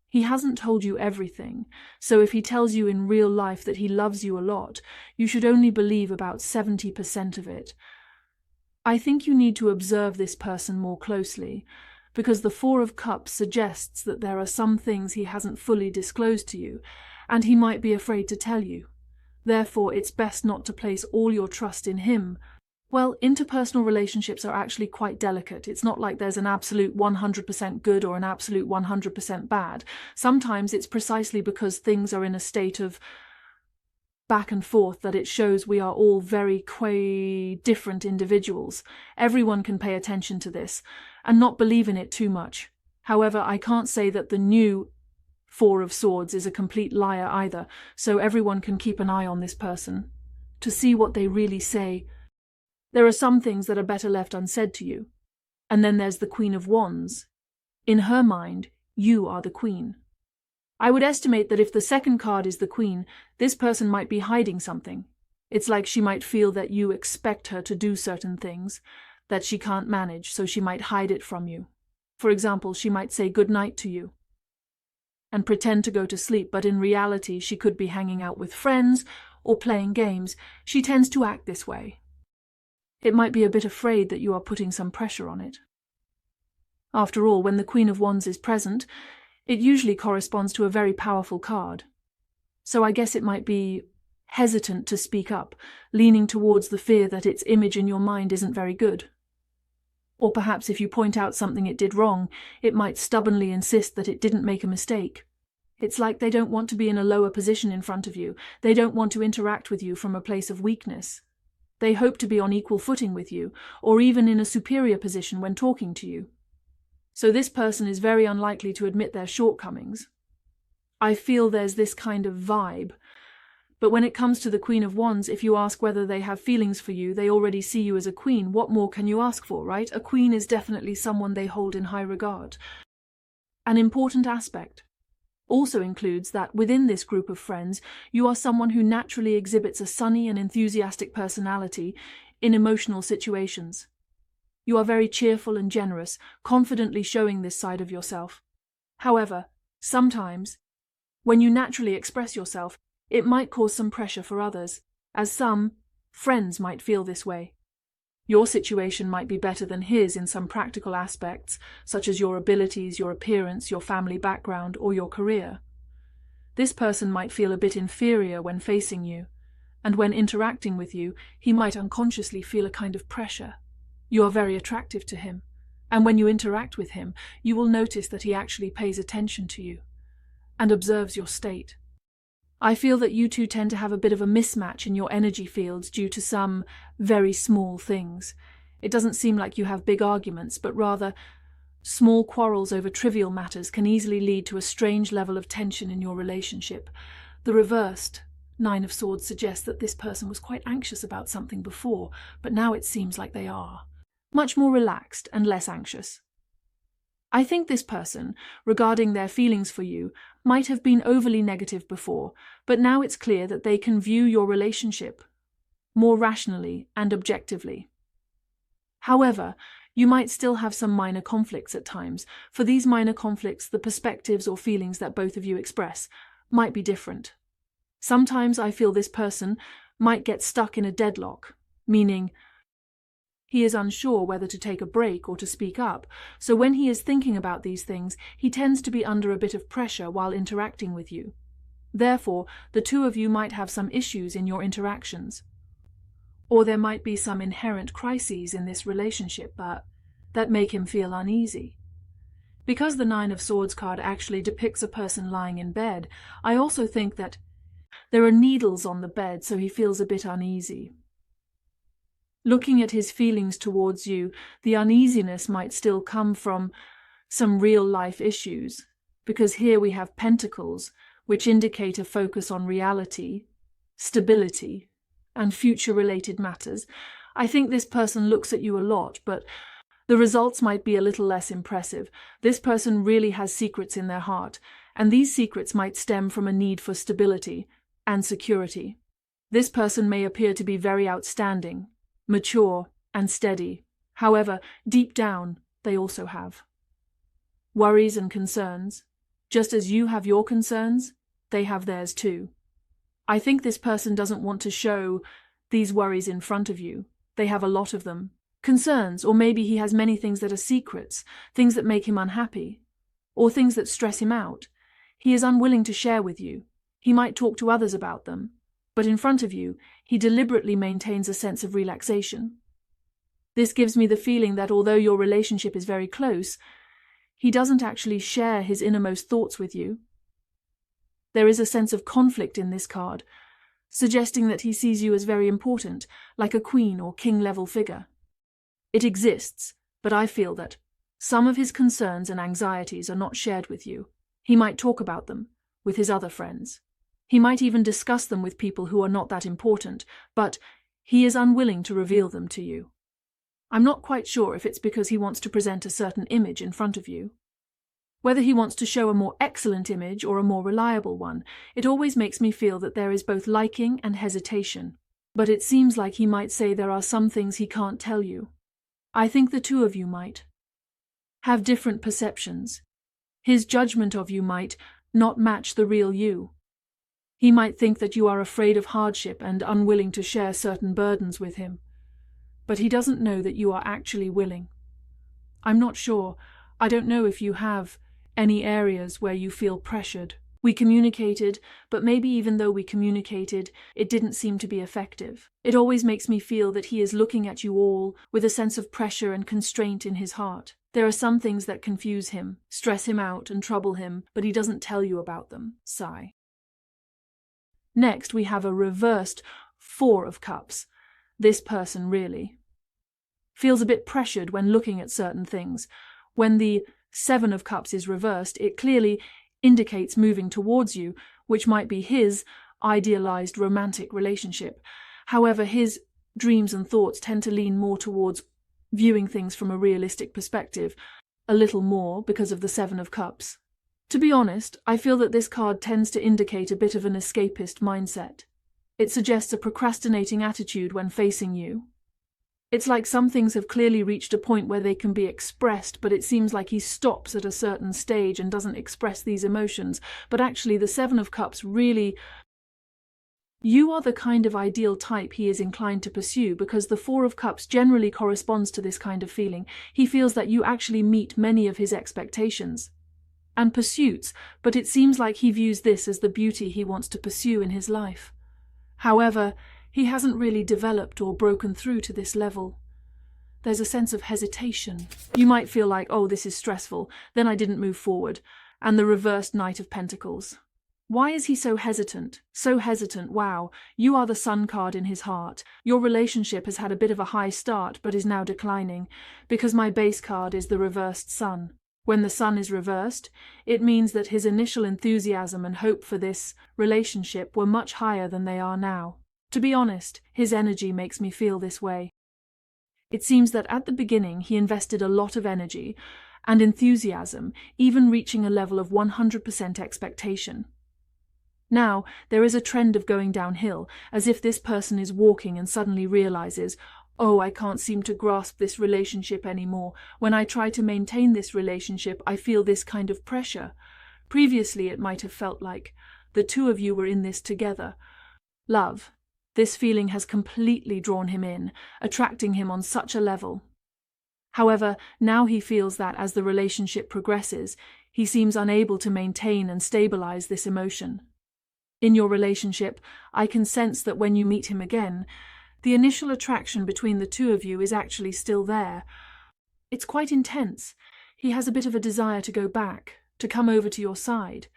He hasn't told you everything, so if he tells you in real life that he loves you a lot, you should only believe about 70% of it. I think you need to observe this person more closely, because the Four of Cups suggests that there are some things he hasn't fully disclosed to you, and he might be afraid to tell you. Therefore, it's best not to place all your trust in him. Well, interpersonal relationships are actually quite delicate. It's not like there's an absolute 100% good or an absolute 100% bad. Sometimes it's precisely because things are in a state of back and forth that it shows we are all very different individuals. Everyone can pay attention to this and not believe in it too much. However, I can't say that the new Four of Swords is a complete liar either, so everyone can keep an eye on this person to see what they really say. There are some things that are better left unsaid to you. And then there's the Queen of Wands. In her mind, you are the Queen. I would estimate that if the second card is the Queen, this person might be hiding something. It's like she might feel that you expect her to do certain things that she can't manage, so she might hide it from you. For example, she might say good night to you and pretend to go to sleep, but in reality she could be hanging out with friends or playing games. She tends to act this way. It might be a bit afraid that you are putting some pressure on it. After all, when the Queen of Wands is present, it usually corresponds to a very powerful card. So I guess it might be hesitant to speak up, leaning towards the fear that its image in your mind isn't very good. Or perhaps if you point out something it did wrong, it might stubbornly insist that it didn't make a mistake. It's like they don't want to be in a lower position in front of you. They don't want to interact with you from a place of weakness. They hope to be on equal footing with you, or even in a superior position when talking to you. So this person is very unlikely to admit their shortcomings. I feel there's this kind of vibe. But when it comes to the Queen of Wands, if you ask whether they have feelings for you, they already see you as a queen. What more can you ask for, right? A queen is definitely someone they hold in high regard. An important aspect also includes that within this group of friends, you are someone who naturally exhibits a sunny and enthusiastic personality in emotional situations. You are very cheerful and generous, confidently showing this side of yourself. However, sometimes, when you naturally express yourself, it might cause some pressure for others, as some friends might feel this way. Your situation might be better than his in some practical aspects, such as your abilities, your appearance, your family background, or your career. This person might feel a bit inferior when facing you, and when interacting with you, he might unconsciously feel a kind of pressure. You are very attractive to him, and when you interact with him, you will notice that he actually pays attention to you and observes your state. I feel that you two tend to have a bit of a mismatch in your energy fields due to some very small things. It doesn't seem like you have big arguments, but rather small quarrels over trivial matters can easily lead to a strange level of tension in your relationship. The reversed Nine of Swords suggests that this person was quite anxious about something before, but now it seems like they are much more relaxed and less anxious. I think this person, regarding their feelings for you, might have been overly negative before, but now it's clear that they can view your relationship more rationally and objectively. However, you might still have some minor conflicts at times. For these minor conflicts, the perspectives or feelings that both of you express might be different. Sometimes I feel this person might get stuck in a deadlock, meaning he is unsure whether to take a break or to speak up, so when he is thinking about these things, he tends to be under a bit of pressure while interacting with you. Therefore, the two of you might have some issues in your interactions. Or there might be some inherent crises in this relationship that make him feel uneasy. Because the Nine of Swords card actually depicts a person lying in bed, I also think that there are needles on the bed, so he feels a bit uneasy. Looking at his feelings towards you, the uneasiness might still come from some real-life issues, because here we have pentacles, which indicate a focus on reality, stability, and future-related matters. I think this person looks at you a lot, but the results might be a little less impressive. This person really has secrets in their heart, and these secrets might stem from a need for stability and security. This person may appear to be very outstanding, mature, and steady. However, deep down, they also have worries and concerns. Just as you have your concerns, they have theirs too. I think this person doesn't want to show these worries in front of you. They have a lot of them, Concerns, or maybe he has many things that are secrets, things that make him unhappy, or things that stress him out. He is unwilling to share with you. He might talk to others about them, but in front of you, he deliberately maintains a sense of relaxation. This gives me the feeling that although your relationship is very close, he doesn't actually share his innermost thoughts with you. There is a sense of conflict in this card, suggesting that he sees you as very important, like a queen or king-level figure. It exists, but I feel that some of his concerns and anxieties are not shared with you. He might talk about them with his other friends. He might even discuss them with people who are not that important, but he is unwilling to reveal them to you. I'm not quite sure if it's because he wants to present a certain image in front of you. Whether he wants to show a more excellent image or a more reliable one, it always makes me feel that there is both liking and hesitation. But it seems like he might say there are some things he can't tell you. I think the two of you might have different perceptions. His judgment of you might not match the real you. He might think that you are afraid of hardship and unwilling to share certain burdens with him. But he doesn't know that you are actually willing. I'm not sure. I don't know if you have any areas where you feel pressured. We communicated, but maybe even though we communicated, it didn't seem to be effective. It always makes me feel that he is looking at you all with a sense of pressure and constraint in his heart. There are some things that confuse him, stress him out, and trouble him, but he doesn't tell you about them. Sigh. Next, we have a reversed Four of Cups. This person really feels a bit pressured when looking at certain things. When the Seven of Cups is reversed, it clearly indicates moving towards you, which might be his idealized romantic relationship. However, his dreams and thoughts tend to lean more towards viewing things from a realistic perspective, a little more because of the Seven of Cups. To be honest, I feel that this card tends to indicate a bit of an escapist mindset. It suggests a procrastinating attitude when facing you. It's like some things have clearly reached a point where they can be expressed, but it seems like he stops at a certain stage and doesn't express these emotions. But actually, the Seven of Cups really... You are the kind of ideal type he is inclined to pursue, because the Four of Cups generally corresponds to this kind of feeling. He feels that you actually meet many of his expectations and pursuits, but it seems like he views this as the beauty he wants to pursue in his life. However, he hasn't really developed or broken through to this level. There's a sense of hesitation. You might feel like, oh, this is stressful, then I didn't move forward. And the reversed Knight of Pentacles. Why is he so hesitant? So hesitant, wow. You are the Sun card in his heart. Your relationship has had a bit of a high start, but is now declining, because my base card is the reversed Sun. When the Sun is reversed, it means that his initial enthusiasm and hope for this relationship were much higher than they are now. To be honest, his energy makes me feel this way. It seems that at the beginning he invested a lot of energy and enthusiasm, even reaching a level of 100% expectation. Now, there is a trend of going downhill, as if this person is walking and suddenly realizes, oh, I can't seem to grasp this relationship anymore. When I try to maintain this relationship, I feel this kind of pressure. Previously, it might have felt like the two of you were in this together. Love. This feeling has completely drawn him in, attracting him on such a level. However, now he feels that as the relationship progresses, he seems unable to maintain and stabilize this emotion. In your relationship, I can sense that when you meet him again, the initial attraction between the two of you is actually still there. It's quite intense. He has a bit of a desire to go back, to come over to your side.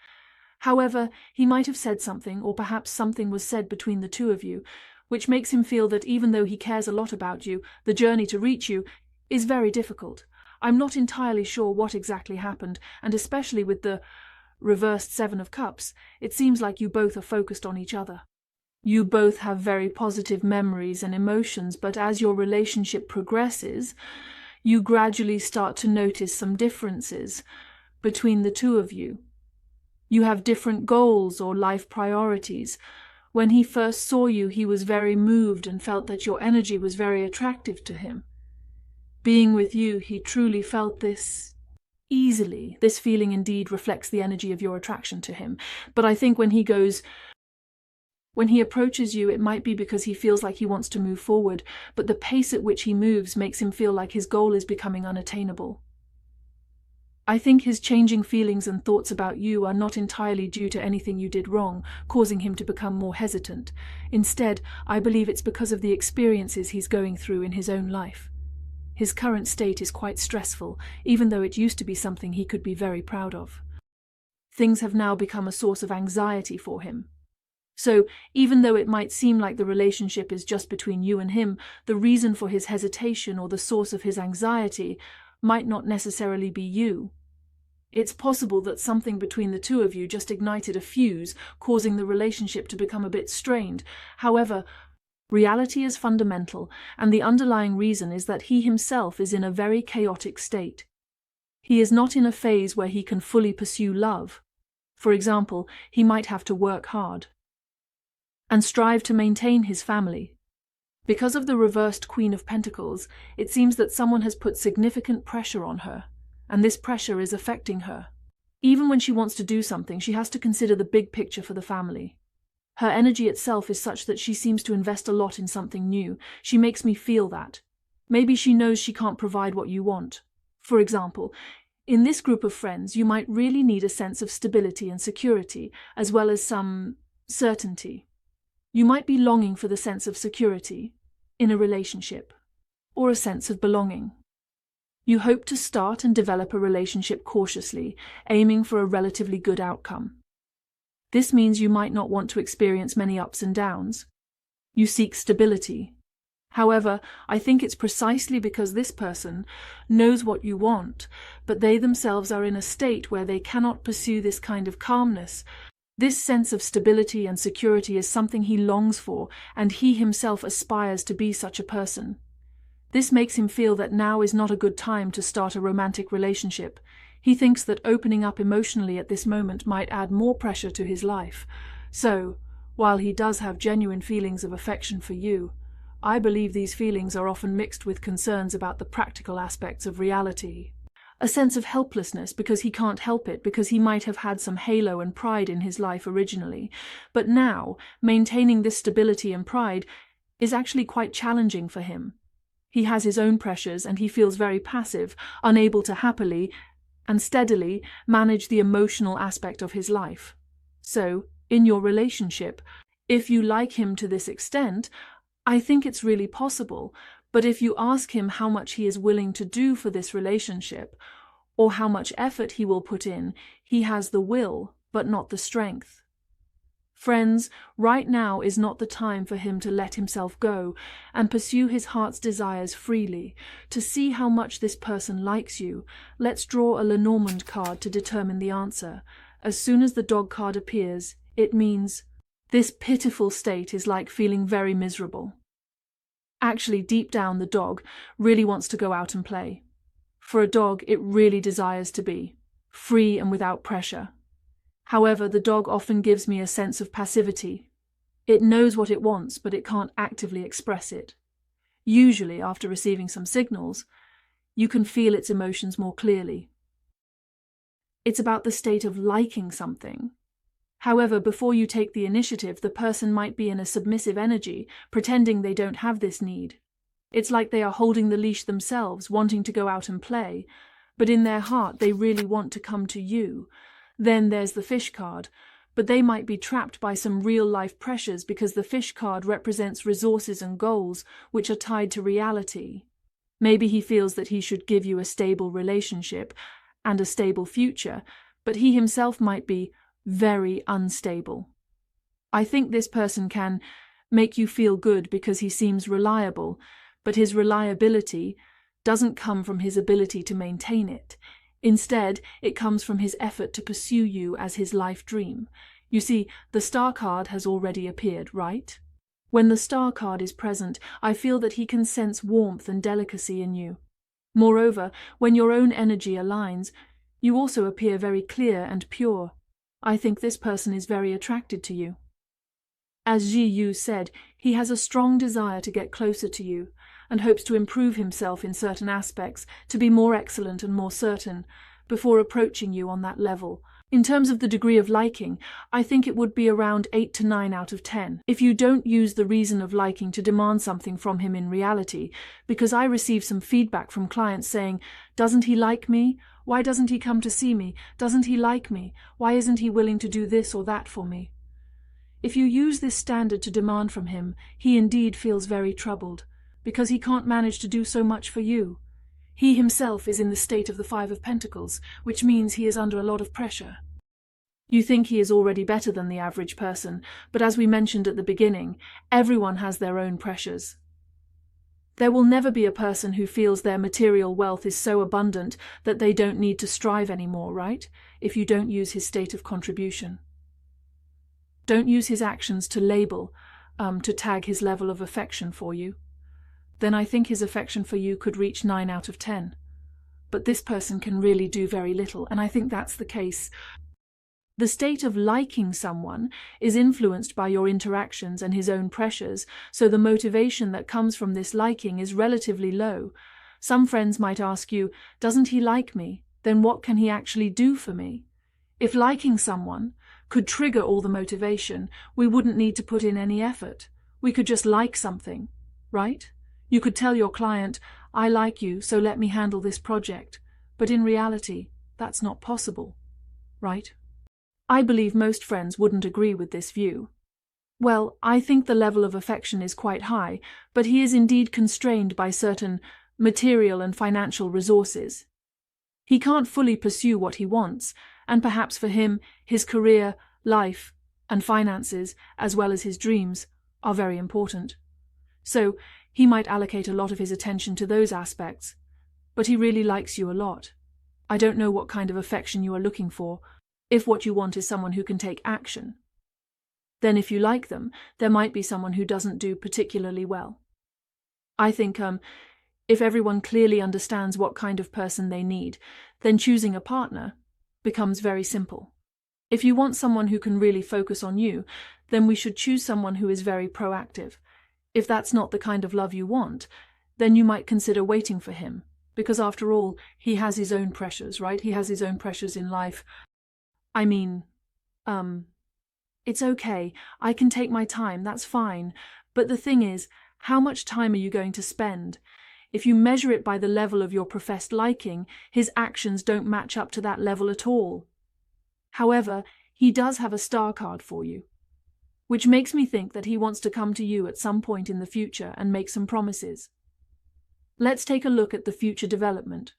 However, he might have said something, or perhaps something was said between the two of you, which makes him feel that even though he cares a lot about you, the journey to reach you is very difficult. I'm not entirely sure what exactly happened, and especially with the reversed Seven of Cups, it seems like you both are focused on each other. You both have very positive memories and emotions, but as your relationship progresses, you gradually start to notice some differences between the two of you. You have different goals or life priorities. When he first saw you, he was very moved and felt that your energy was very attractive to him. Being with you, he truly felt this easily. This feeling indeed reflects the energy of your attraction to him. But I think when he goes When he approaches you, it might be because he feels like he wants to move forward, but the pace at which he moves makes him feel like his goal is becoming unattainable. I think his changing feelings and thoughts about you are not entirely due to anything you did wrong, causing him to become more hesitant. Instead, I believe it's because of the experiences he's going through in his own life. His current state is quite stressful, even though it used to be something he could be very proud of. Things have now become a source of anxiety for him. So, even though it might seem like the relationship is just between you and him, the reason for his hesitation or the source of his anxiety might not necessarily be you. It's possible that something between the two of you just ignited a fuse, causing the relationship to become a bit strained. However, reality is fundamental, and the underlying reason is that he himself is in a very chaotic state. He is not in a phase where he can fully pursue love. For example, he might have to work hard and strive to maintain his family. Because of the reversed Queen of Pentacles, it seems that someone has put significant pressure on her, and this pressure is affecting her. Even when she wants to do something, she has to consider the big picture for the family. Her energy itself is such that she seems to invest a lot in something new. She makes me feel that. Maybe she knows she can't provide what you want. For example, in this group of friends, you might really need a sense of stability and security, as well as some certainty. You might be longing for the sense of security in a relationship, or a sense of belonging. You hope to start and develop a relationship cautiously, aiming for a relatively good outcome. This means you might not want to experience many ups and downs. You seek stability. However, I think it's precisely because this person knows what you want, but they themselves are in a state where they cannot pursue this kind of calmness. This sense of stability and security is something he longs for, and he himself aspires to be such a person. This makes him feel that now is not a good time to start a romantic relationship. He thinks that opening up emotionally at this moment might add more pressure to his life. So, while he does have genuine feelings of affection for you, I believe these feelings are often mixed with concerns about the practical aspects of reality. A sense of helplessness because he can't help it, because he might have had some halo and pride in his life originally. But now, maintaining this stability and pride is actually quite challenging for him. He has his own pressures and he feels very passive, unable to happily and steadily manage the emotional aspect of his life. So, in your relationship, if you like him to this extent, I think it's really possible. But if you ask him how much he is willing to do for this relationship, or how much effort he will put in, he has the will, but not the strength. Friends, right now is not the time for him to let himself go and pursue his heart's desires freely. To see how much this person likes you, let's draw a Lenormand card to determine the answer. As soon as the dog card appears, it means this pitiful state is like feeling very miserable. Actually, deep down, the dog really wants to go out and play. For a dog, it really desires to be free and without pressure. However, the dog often gives me a sense of passivity. It knows what it wants, but it can't actively express it. Usually, after receiving some signals, you can feel its emotions more clearly. It's about the state of liking something. However, before you take the initiative, the person might be in a submissive energy, pretending they don't have this need. It's like they are holding the leash themselves, wanting to go out and play, but in their heart they really want to come to you. Then there's the fish card, but they might be trapped by some real-life pressures because the fish card represents resources and goals which are tied to reality. Maybe he feels that he should give you a stable relationship and a stable future, but he himself might be very unstable. I think this person can make you feel good because he seems reliable, but his reliability doesn't come from his ability to maintain it. Instead, it comes from his effort to pursue you as his life dream. You see, the star card has already appeared, right? When the star card is present, I feel that he can sense warmth and delicacy in you. Moreover, when your own energy aligns, you also appear very clear and pure. I think this person is very attracted to you. As Ji Yu said, he has a strong desire to get closer to you, and hopes to improve himself in certain aspects, to be more excellent and more certain, before approaching you on that level. In terms of the degree of liking, I think it would be around 8 to 9 out of 10. If you don't use the reason of liking to demand something from him in reality, because I receive some feedback from clients saying, "Doesn't he like me? Why doesn't he come to see me? Doesn't he like me? Why isn't he willing to do this or that for me?" If you use this standard to demand from him, he indeed feels very troubled, because he can't manage to do so much for you. He himself is in the state of the Five of Pentacles, which means he is under a lot of pressure. You think he is already better than the average person, but as we mentioned at the beginning, everyone has their own pressures. There will never be a person who feels their material wealth is so abundant that they don't need to strive anymore, right? If you don't use his state of contribution. Don't use his actions to label, to tag his level of affection for you. Then I think his affection for you could reach 9 out of 10. But this person can really do very little, and I think that's the case. The state of liking someone is influenced by your interactions and his own pressures, so the motivation that comes from this liking is relatively low. Some friends might ask you, "Doesn't he like me? Then what can he actually do for me?" If liking someone could trigger all the motivation, we wouldn't need to put in any effort. We could just like something, right? You could tell your client, "I like you, so let me handle this project." But in reality, that's not possible, right? I believe most friends wouldn't agree with this view. Well, I think the level of affection is quite high, but he is indeed constrained by certain material and financial resources. He can't fully pursue what he wants, and perhaps for him, his career, life, and finances, as well as his dreams, are very important. So, he might allocate a lot of his attention to those aspects, but he really likes you a lot. I don't know what kind of affection you are looking for. If what you want is someone who can take action, then if you like them, there might be someone who doesn't do particularly well. I think if everyone clearly understands what kind of person they need, then choosing a partner becomes very simple. If you want someone who can really focus on you, then we should choose someone who is very proactive. If that's not the kind of love you want, then you might consider waiting for him, because after all, he has his own pressures, right? He has his own pressures in life. I mean, it's okay, I can take my time, that's fine. But the thing is, how much time are you going to spend? If you measure it by the level of your professed liking, his actions don't match up to that level at all. However, he does have a star card for you, which makes me think that he wants to come to you at some point in the future and make some promises. Let's take a look at the future development,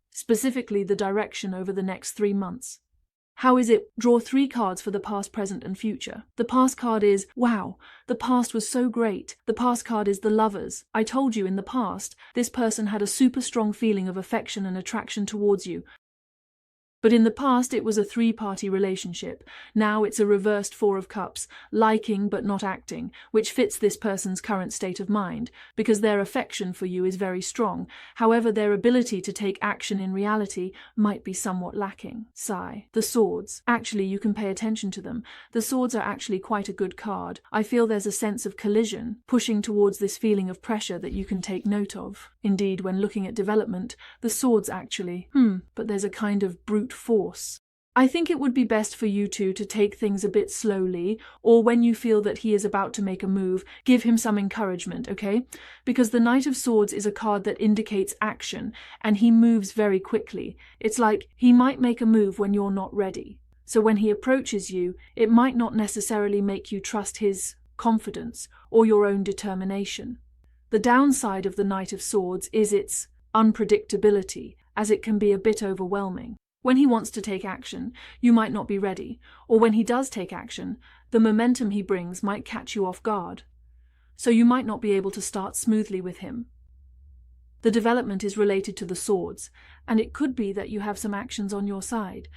specifically the direction over the next 3 months. How is it? Draw 3 cards for the past, present, and future. The past card is, wow, the past was so great. The past card is the Lovers. I told you in the past, this person had a super strong feeling of affection and attraction towards you. But in the past, it was a 3-party relationship. Now it's a reversed 4 of Cups, liking but not acting, which fits this person's current state of mind, because their affection for you is very strong. However, their ability to take action in reality might be somewhat lacking. Sigh. The Swords. Actually, you can pay attention to them. The Swords are actually quite a good card. I feel there's a sense of collision, pushing towards this feeling of pressure that you can take note of. Indeed, when looking at development, the Swords actually, but there's a kind of brute force. I think it would be best for you two to take things a bit slowly, or when you feel that he is about to make a move, give him some encouragement, okay? Because the Knight of Swords is a card that indicates action, and he moves very quickly. It's like he might make a move when you're not ready. So when he approaches you, it might not necessarily make you trust his confidence or your own determination. The downside of the Knight of Swords is its unpredictability, as it can be a bit overwhelming. When he wants to take action, you might not be ready, or when he does take action, the momentum he brings might catch you off guard. So you might not be able to start smoothly with him. The development is related to the Swords, and it could be that you have some actions on your side.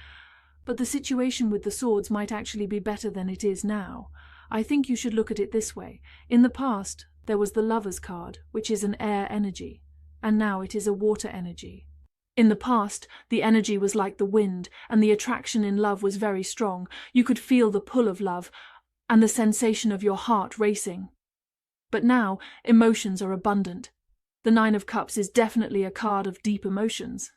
But the situation with the Swords might actually be better than it is now. I think you should look at it this way. In the past, there was the Lovers card, which is an air energy, and now it is a water energy. In the past, the energy was like the wind, and the attraction in love was very strong. You could feel the pull of love, and the sensation of your heart racing. But now, emotions are abundant. The 9 of Cups is definitely a card of deep emotions.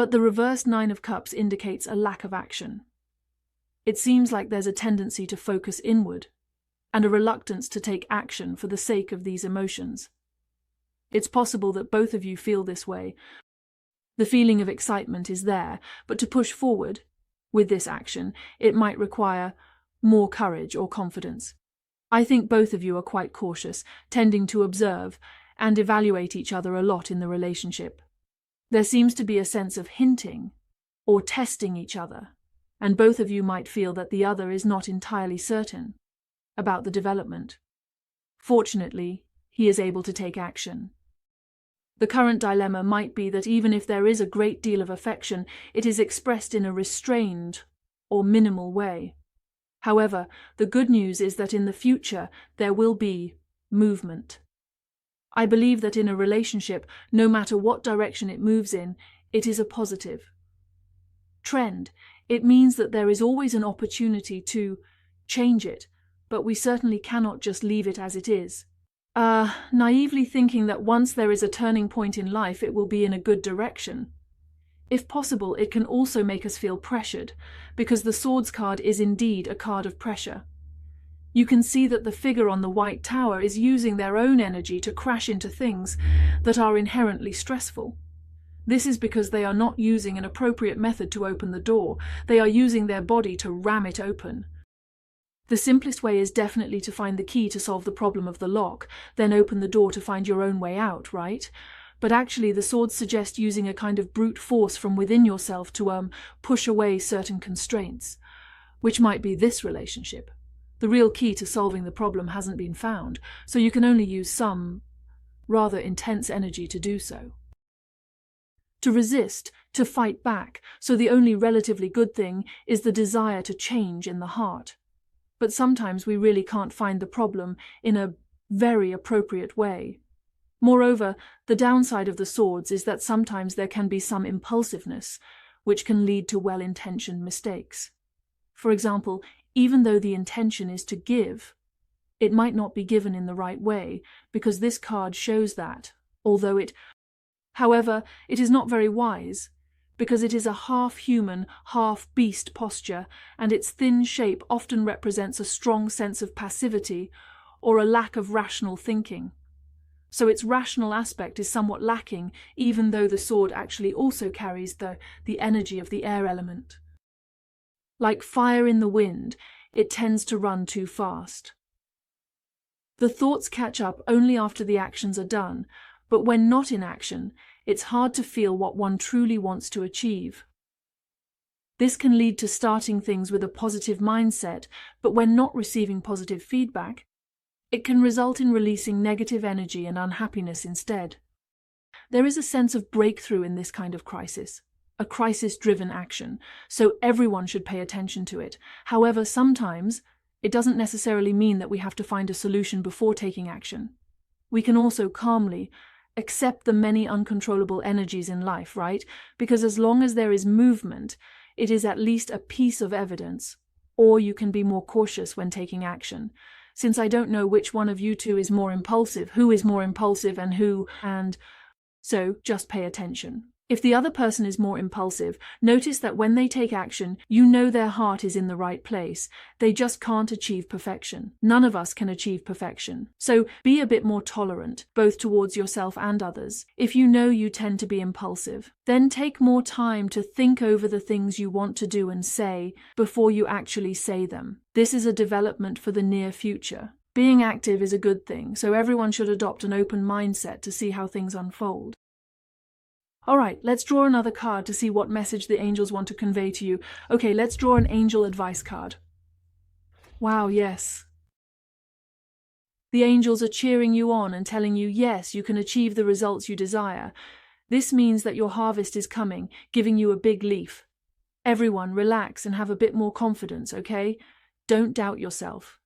But the reverse Nine of Cups indicates a lack of action. It seems like there's a tendency to focus inward and a reluctance to take action for the sake of these emotions. It's possible that both of you feel this way. The feeling of excitement is there, but to push forward with this action, it might require more courage or confidence. I think both of you are quite cautious, tending to observe and evaluate each other a lot in the relationship. There seems to be a sense of hinting or testing each other, and both of you might feel that the other is not entirely certain about the development. Fortunately, he is able to take action. The current dilemma might be that even if there is a great deal of affection, it is expressed in a restrained or minimal way. However, the good news is that in the future there will be movement. I believe that in a relationship, no matter what direction it moves in, it is a positive trend. It means that there is always an opportunity to change it, but we certainly cannot just leave it as it is. Naively thinking that once there is a turning point in life, it will be in a good direction. If possible, it can also make us feel pressured, because the Swords card is indeed a card of pressure. You can see that the figure on the White Tower is using their own energy to crash into things that are inherently stressful. This is because they are not using an appropriate method to open the door. They are using their body to ram it open. The simplest way is definitely to find the key to solve the problem of the lock, then open the door to find your own way out, right? But actually the Swords suggest using a kind of brute force from within yourself to push away certain constraints, which might be this relationship. The real key to solving the problem hasn't been found, so you can only use some rather intense energy to do so. To resist, to fight back, so the only relatively good thing is the desire to change in the heart. But sometimes we really can't find the problem in a very appropriate way. Moreover, the downside of the Swords is that sometimes there can be some impulsiveness, which can lead to well-intentioned mistakes. For example, even though the intention is to give, it might not be given in the right way, because this card shows that, However, it is not very wise, because it is a half-human, half-beast posture, and its thin shape often represents a strong sense of passivity or a lack of rational thinking. So its rational aspect is somewhat lacking, even though the sword actually also carries the energy of the air element. Like fire in the wind, it tends to run too fast. The thoughts catch up only after the actions are done, but when not in action, it's hard to feel what one truly wants to achieve. This can lead to starting things with a positive mindset, but when not receiving positive feedback, it can result in releasing negative energy and unhappiness instead. There is a sense of breakthrough in this kind of crisis, a crisis-driven action, so everyone should pay attention to it. However, sometimes it doesn't necessarily mean that we have to find a solution before taking action. We can also calmly accept the many uncontrollable energies in life, right? Because as long as there is movement, it is at least a piece of evidence, or you can be more cautious when taking action. Since I don't know which one of you two is more impulsive, who is more impulsive and so just pay attention. If the other person is more impulsive, notice that when they take action, you know their heart is in the right place. They just can't achieve perfection. None of us can achieve perfection. So be a bit more tolerant, both towards yourself and others. If you know you tend to be impulsive, then take more time to think over the things you want to do and say before you actually say them. This is a development for the near future. Being active is a good thing, so everyone should adopt an open mindset to see how things unfold. All right, let's draw another card to see what message the angels want to convey to you. Okay, let's draw an angel advice card. Wow, yes. The angels are cheering you on and telling you, yes, you can achieve the results you desire. This means that your harvest is coming, giving you a big leaf. Everyone, relax and have a bit more confidence, okay? Don't doubt yourself.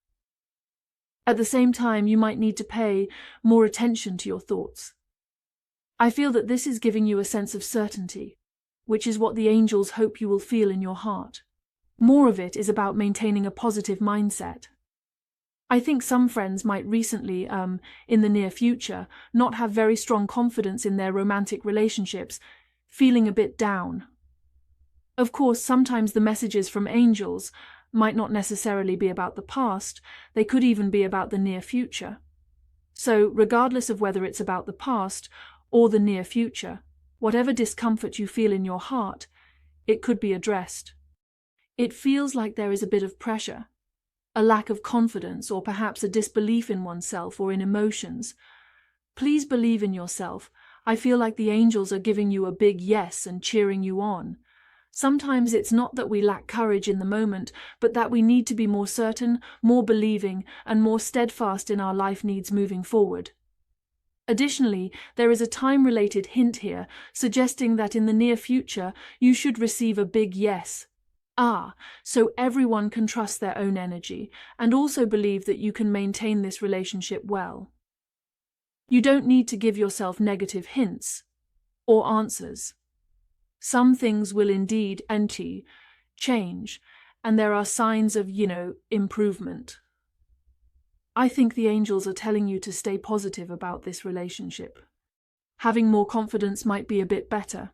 At the same time, you might need to pay more attention to your thoughts. I feel that this is giving you a sense of certainty, which is what the angels hope you will feel in your heart. More of it is about maintaining a positive mindset. I think some friends might recently, in the near future, not have very strong confidence in their romantic relationships, feeling a bit down. Of course, sometimes the messages from angels might not necessarily be about the past, they could even be about the near future. So, regardless of whether it's about the past or the near future, whatever discomfort you feel in your heart, it could be addressed. It feels like there is a bit of pressure, a lack of confidence, or perhaps a disbelief in oneself or in emotions. Please believe in yourself. I feel like the angels are giving you a big yes and cheering you on. Sometimes it's not that we lack courage in the moment, but that we need to be more certain, more believing, and more steadfast in our life needs moving forward. Additionally, there is a time-related hint here, suggesting that in the near future you should receive a big yes. So everyone can trust their own energy, and also believe that you can maintain this relationship well. You don't need to give yourself negative hints or answers. Some things will indeed change, and there are signs of, improvement. I think the angels are telling you to stay positive about this relationship. Having more confidence might be a bit better.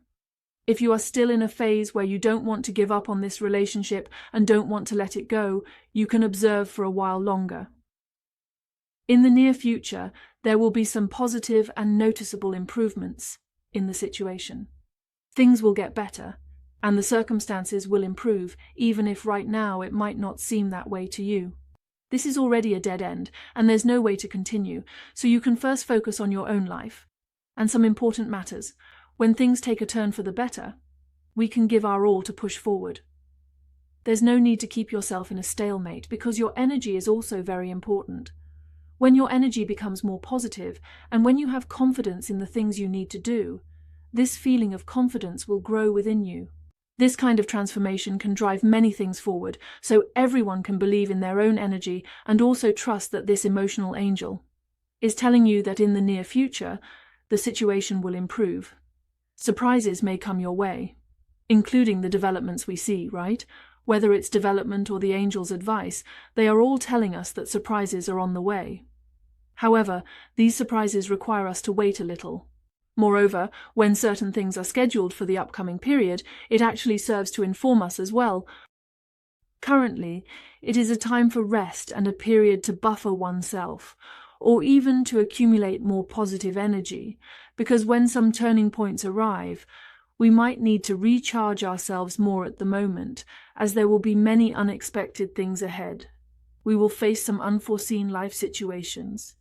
If you are still in a phase where you don't want to give up on this relationship and don't want to let it go, you can observe for a while longer. In the near future, there will be some positive and noticeable improvements in the situation. Things will get better, and the circumstances will improve, even if right now it might not seem that way to you. This is already a dead end, and there's no way to continue, so you can first focus on your own life. And some important matters. When things take a turn for the better, we can give our all to push forward. There's no need to keep yourself in a stalemate, because your energy is also very important. When your energy becomes more positive, and when you have confidence in the things you need to do, this feeling of confidence will grow within you. This kind of transformation can drive many things forward, so everyone can believe in their own energy and also trust that this emotional angel is telling you that in the near future, the situation will improve. Surprises may come your way, including the developments we see, right? Whether it's development or the angel's advice, they are all telling us that surprises are on the way. However, these surprises require us to wait a little. Moreover, when certain things are scheduled for the upcoming period, it actually serves to inform us as well. Currently, it is a time for rest and a period to buffer oneself, or even to accumulate more positive energy, because when some turning points arrive, we might need to recharge ourselves more at the moment, as there will be many unexpected things ahead. We will face some unforeseen life situations.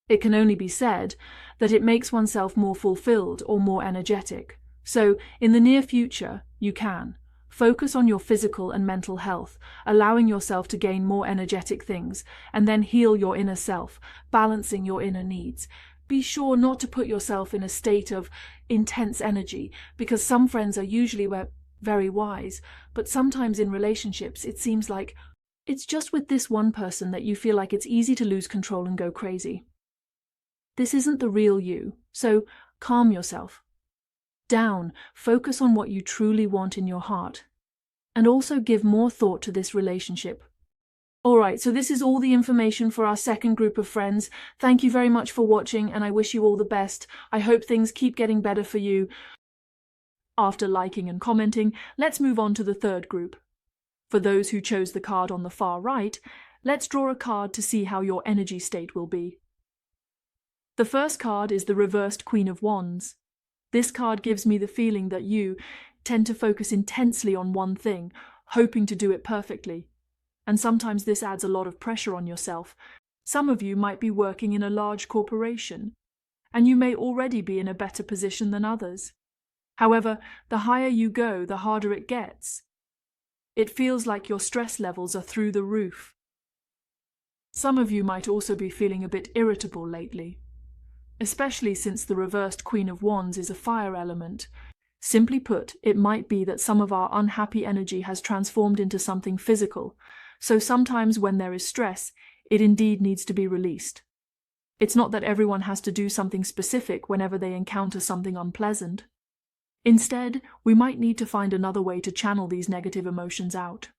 It can only be said that it makes oneself more fulfilled or more energetic. So, in the near future, you can focus on your physical and mental health, allowing yourself to gain more energetic things, and then heal your inner self, balancing your inner needs. Be sure not to put yourself in a state of intense energy, because some friends are usually very wise, but sometimes in relationships it seems like it's just with this one person that you feel like it's easy to lose control and go crazy. This isn't the real you, so calm yourself. Down, focus on what you truly want in your heart, and also give more thought to this relationship. Alright, so this is all the information for our second group of friends. Thank you very much for watching, and I wish you all the best. I hope things keep getting better for you. After liking and commenting, let's move on to the third group. For those who chose the card on the far right, let's draw a card to see how your energy state will be. The first card is the reversed Queen of Wands. This card gives me the feeling that you tend to focus intensely on one thing, hoping to do it perfectly. And sometimes this adds a lot of pressure on yourself. Some of you might be working in a large corporation, and you may already be in a better position than others. However, the higher you go, the harder it gets. It feels like your stress levels are through the roof. Some of you might also be feeling a bit irritable lately, especially since the reversed Queen of Wands is a fire element. Simply put, it might be that some of our unhappy energy has transformed into something physical, so sometimes when there is stress, it indeed needs to be released. It's not that everyone has to do something specific whenever they encounter something unpleasant. Instead, we might need to find another way to channel these negative emotions out.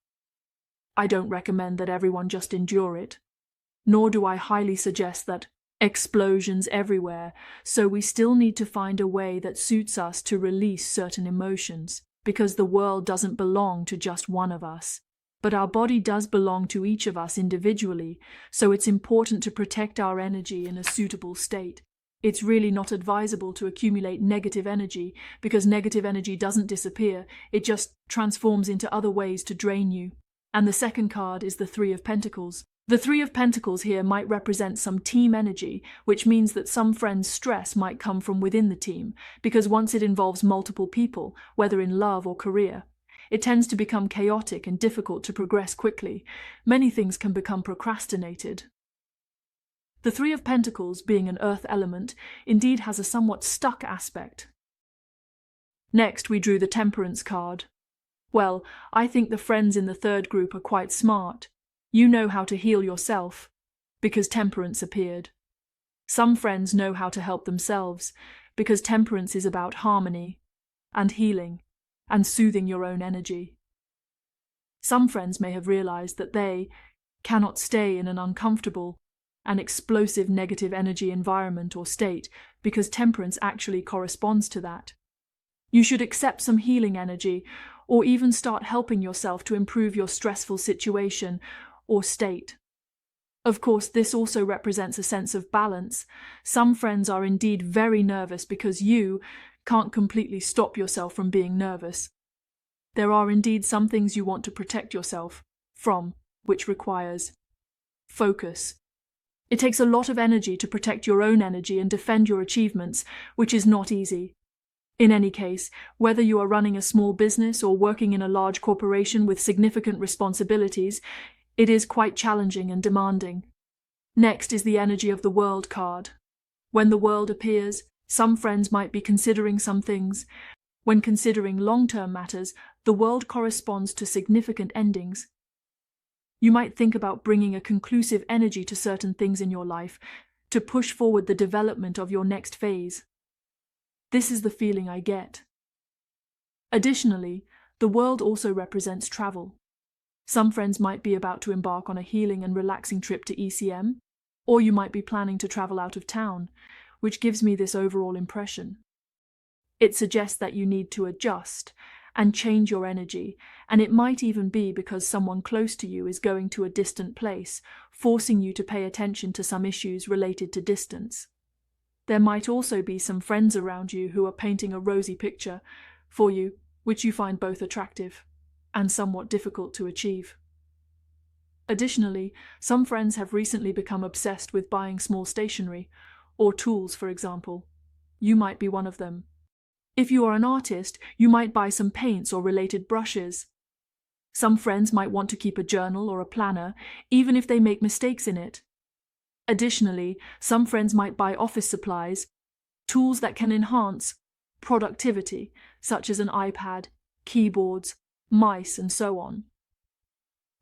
I don't recommend that everyone just endure it, nor do I highly suggest that explosions everywhere, so we still need to find a way that suits us to release certain emotions, because the world doesn't belong to just one of us. But our body does belong to each of us individually, so it's important to protect our energy in a suitable state. It's really not advisable to accumulate negative energy, because negative energy doesn't disappear, it just transforms into other ways to drain you. And the second card is the Three of Pentacles. The Three of Pentacles here might represent some team energy, which means that some friends' stress might come from within the team, because once it involves multiple people, whether in love or career, it tends to become chaotic and difficult to progress quickly. Many things can become procrastinated. The Three of Pentacles, being an earth element, indeed has a somewhat stuck aspect. Next, we drew the Temperance card. Well, I think the friends in the third group are quite smart. You know how to heal yourself, because Temperance appeared. Some friends know how to help themselves, because Temperance is about harmony and healing and soothing your own energy. Some friends may have realized that they cannot stay in an uncomfortable and explosive negative energy environment or state, because Temperance actually corresponds to that. You should accept some healing energy, or even start helping yourself to improve your stressful situation or state. Of course, this also represents a sense of balance. Some friends are indeed very nervous because you can't completely stop yourself from being nervous. There are indeed some things you want to protect yourself from, which requires focus. It takes a lot of energy to protect your own energy and defend your achievements, which is not easy. In any case, whether you are running a small business or working in a large corporation with significant responsibilities, it is quite challenging and demanding. Next is the energy of the World card. When the World appears, some friends might be considering some things. When considering long-term matters, the World corresponds to significant endings. You might think about bringing a conclusive energy to certain things in your life to push forward the development of your next phase. This is the feeling I get. Additionally, the World also represents travel. Some friends might be about to embark on a healing and relaxing trip to ECM, or you might be planning to travel out of town, which gives me this overall impression. It suggests that you need to adjust and change your energy, and it might even be because someone close to you is going to a distant place, forcing you to pay attention to some issues related to distance. There might also be some friends around you who are painting a rosy picture for you, which you find both attractive and somewhat difficult to achieve. Additionally, some friends have recently become obsessed with buying small stationery, or tools, for example. You might be one of them. If you are an artist, you might buy some paints or related brushes. Some friends might want to keep a journal or a planner, even if they make mistakes in it. Additionally, some friends might buy office supplies, tools that can enhance productivity, such as an iPad, keyboards, mice, and so on.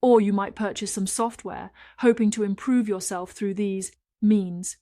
Or you might purchase some software, hoping to improve yourself through these means.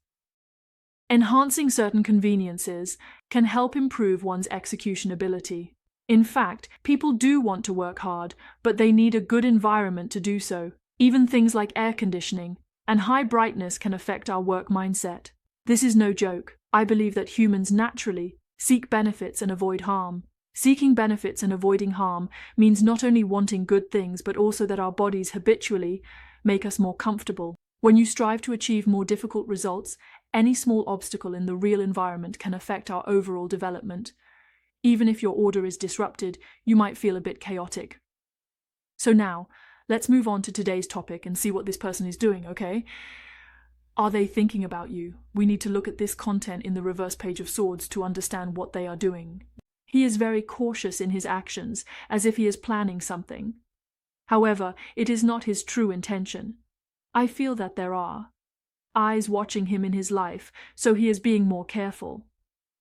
Enhancing certain conveniences can help improve one's execution ability. In fact, people do want to work hard, but they need a good environment to do so. Even things like air conditioning and high brightness can affect our work mindset. This is no joke. I believe that humans naturally seek benefits and avoid harm. Seeking benefits and avoiding harm means not only wanting good things, but also that our bodies habitually make us more comfortable. When you strive to achieve more difficult results, any small obstacle in the real environment can affect our overall development. Even if your order is disrupted, you might feel a bit chaotic. So now, let's move on to today's topic and see what this person is doing, okay? Are they thinking about you? We need to look at this content in the reverse page of swords to understand what they are doing. He is very cautious in his actions, as if he is planning something. However, it is not his true intention. I feel that there are eyes watching him in his life, so he is being more careful.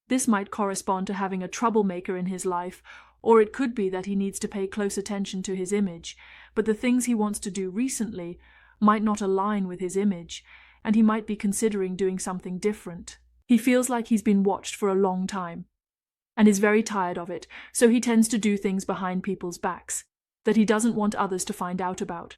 This might correspond to having a troublemaker in his life, or it could be that he needs to pay close attention to his image, but the things he wants to do recently might not align with his image, and he might be considering doing something different. He feels like he's been watched for a long time, and is very tired of it, so he tends to do things behind people's backs that he doesn't want others to find out about.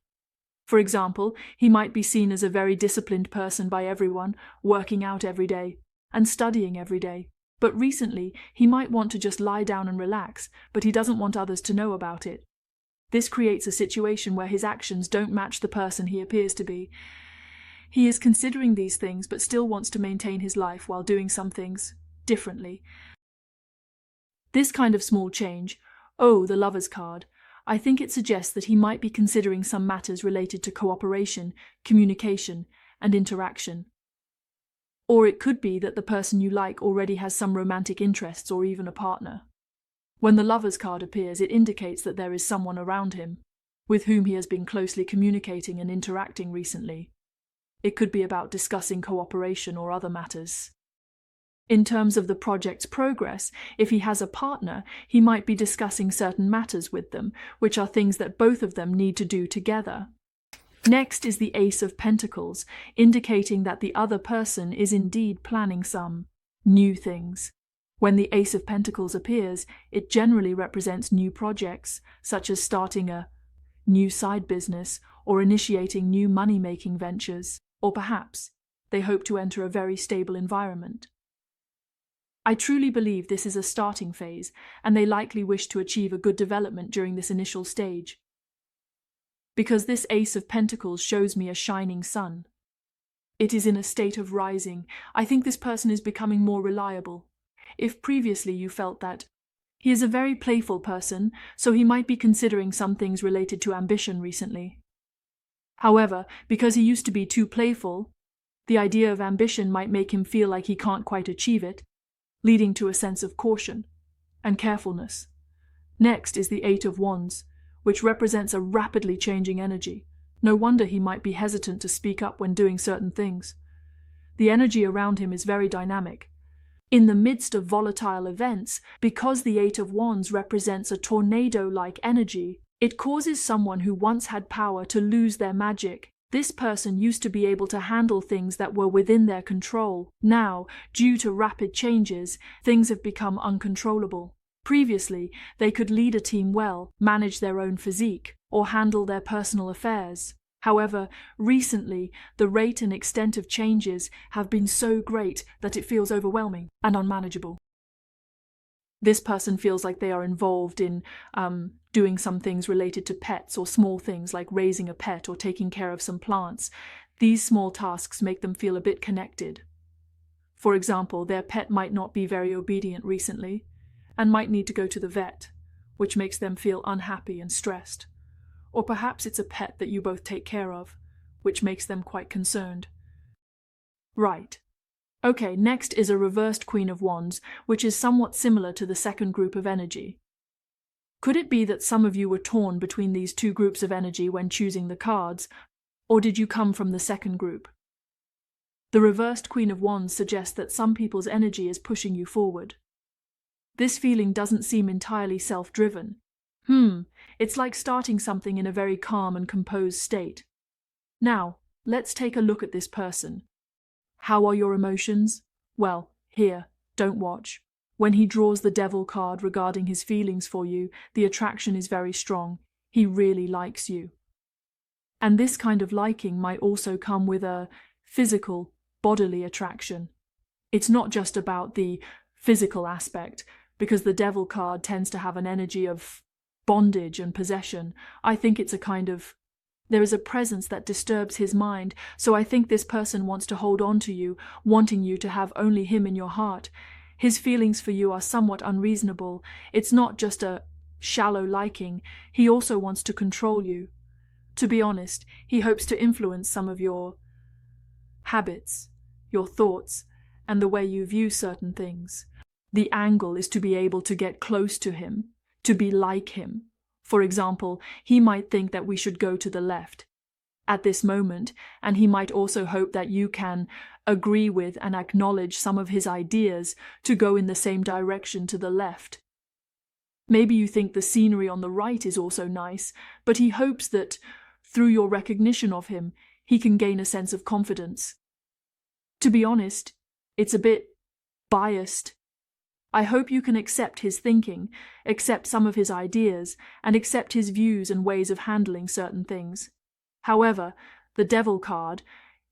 For example, he might be seen as a very disciplined person by everyone, working out every day and studying every day. But recently, he might want to just lie down and relax, but he doesn't want others to know about it. This creates a situation where his actions don't match the person he appears to be. He is considering these things but still wants to maintain his life while doing some things differently. This kind of small change, the Lover's card, I think it suggests that he might be considering some matters related to cooperation, communication, and interaction. Or it could be that the person you like already has some romantic interests or even a partner. When the Lover's card appears, it indicates that there is someone around him, with whom he has been closely communicating and interacting recently. It could be about discussing cooperation or other matters. In terms of the project's progress, if he has a partner, he might be discussing certain matters with them, which are things that both of them need to do together. Next is the Ace of Pentacles, indicating that the other person is indeed planning some new things. When the Ace of Pentacles appears, it generally represents new projects, such as starting a new side business or initiating new money-making ventures, or perhaps they hope to enter a very stable environment. I truly believe this is a starting phase, and they likely wish to achieve a good development during this initial stage. Because this Ace of Pentacles shows me a shining sun. It is in a state of rising. I think this person is becoming more reliable. If previously you felt that he is a very playful person, so he might be considering some things related to ambition recently. However, because he used to be too playful, the idea of ambition might make him feel like he can't quite achieve it, leading to a sense of caution and carefulness. Next is the Eight of Wands, which represents a rapidly changing energy. No wonder he might be hesitant to speak up when doing certain things. The energy around him is very dynamic. In the midst of volatile events, because the Eight of Wands represents a tornado-like energy, it causes someone who once had power to lose their magic. This person used to be able to handle things that were within their control. Now, due to rapid changes, things have become uncontrollable. Previously, they could lead a team well, manage their own physique, or handle their personal affairs. However, recently, the rate and extent of changes have been so great that it feels overwhelming and unmanageable. This person feels like they are involved in doing some things related to pets or small things like raising a pet or taking care of some plants. These small tasks make them feel a bit connected. For example, their pet might not be very obedient recently and might need to go to the vet, which makes them feel unhappy and stressed. Or perhaps it's a pet that you both take care of, which makes them quite concerned. Right. Okay, next is a reversed Queen of Wands, which is somewhat similar to the second group of energy. Could it be that some of you were torn between these two groups of energy when choosing the cards, or did you come from the second group? The reversed Queen of Wands suggests that some people's energy is pushing you forward. This feeling doesn't seem entirely self-driven. It's like starting something in a very calm and composed state. Now, let's take a look at this person. How are your emotions? Well, here, don't watch. When he draws the Devil card regarding his feelings for you, the attraction is very strong. He really likes you. And this kind of liking might also come with a physical, bodily attraction. It's not just about the physical aspect, because the Devil card tends to have an energy of bondage and possession. I think it's a kind of there is a presence that disturbs his mind, so I think this person wants to hold on to you, wanting you to have only him in your heart. His feelings for you are somewhat unreasonable. It's not just a shallow liking. He also wants to control you. To be honest, he hopes to influence some of your habits, your thoughts, and the way you view certain things. The angle is to be able to get close to him, to be like him. For example, he might think that we should go to the left at this moment, and he might also hope that you can agree with and acknowledge some of his ideas to go in the same direction to the left. Maybe you think the scenery on the right is also nice, but he hopes that, through your recognition of him, he can gain a sense of confidence. To be honest, it's a bit biased. I hope you can accept his thinking, accept some of his ideas, and accept his views and ways of handling certain things. However, the Devil card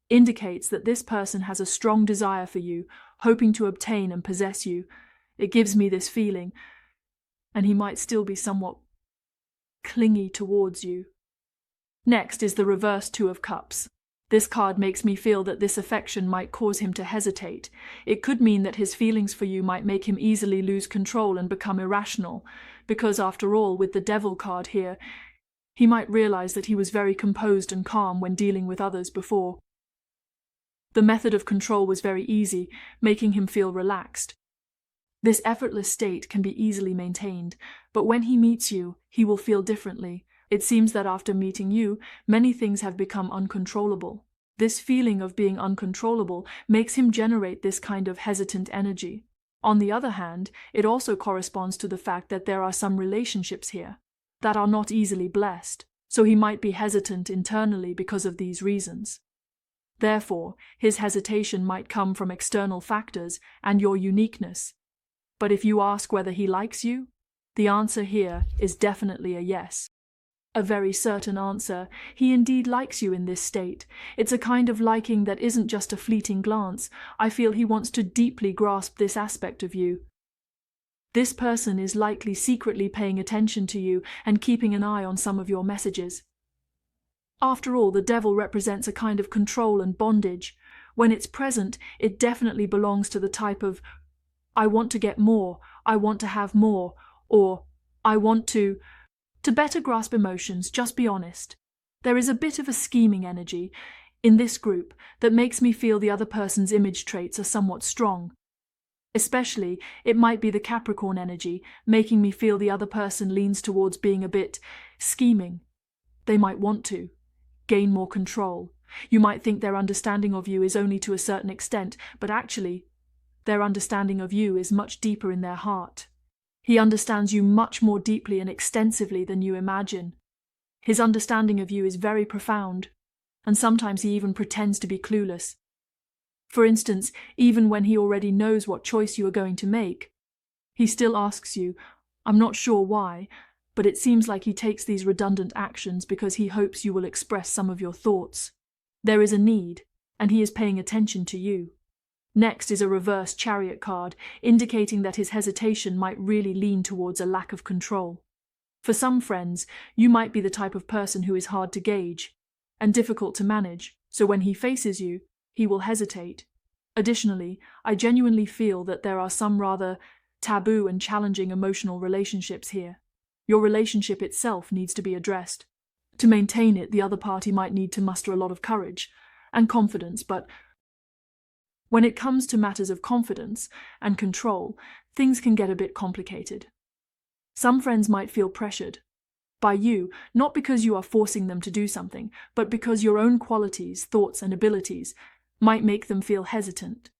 indicates that this person has a strong desire for you, hoping to obtain and possess you. It gives me this feeling, and he might still be somewhat clingy towards you. Next is the reverse Two of Cups. This card makes me feel that this affection might cause him to hesitate. It could mean that his feelings for you might make him easily lose control and become irrational, because after all, with the Devil card here, he might realize that he was very composed and calm when dealing with others before. The method of control was very easy, making him feel relaxed. This effortless state can be easily maintained, but when he meets you, he will feel differently. It seems that after meeting you, many things have become uncontrollable. This feeling of being uncontrollable makes him generate this kind of hesitant energy. On the other hand, it also corresponds to the fact that there are some relationships here that are not easily blessed, so he might be hesitant internally because of these reasons. Therefore, his hesitation might come from external factors and your uniqueness. But if you ask whether he likes you, the answer here is definitely a yes. A very certain answer. He indeed likes you in this state. It's a kind of liking that isn't just a fleeting glance. I feel he wants to deeply grasp this aspect of you. This person is likely secretly paying attention to you and keeping an eye on some of your messages. After all, the Devil represents a kind of control and bondage. When it's present, it definitely belongs to the type of I want to get more, I want to have more, or I want to better grasp emotions, just be honest. There is a bit of a scheming energy in this group that makes me feel the other person's image traits are somewhat strong. Especially, it might be the Capricorn energy, making me feel the other person leans towards being a bit scheming. They might want to gain more control. You might think their understanding of you is only to a certain extent, but actually, their understanding of you is much deeper in their heart. He understands you much more deeply and extensively than you imagine. His understanding of you is very profound, and sometimes he even pretends to be clueless. For instance, even when he already knows what choice you are going to make, he still asks you, I'm not sure why, but it seems like he takes these redundant actions because he hopes you will express some of your thoughts. There is a need, and he is paying attention to you. Next is a reverse Chariot card, indicating that his hesitation might really lean towards a lack of control. For some friends, you might be the type of person who is hard to gauge and difficult to manage, so when he faces you, he will hesitate. Additionally, I genuinely feel that there are some rather taboo and challenging emotional relationships here. Your relationship itself needs to be addressed. To maintain it, the other party might need to muster a lot of courage and confidence, but when it comes to matters of confidence and control, things can get a bit complicated. Some friends might feel pressured by you, not because you are forcing them to do something, but because your own qualities, thoughts, and abilities might make them feel hesitant.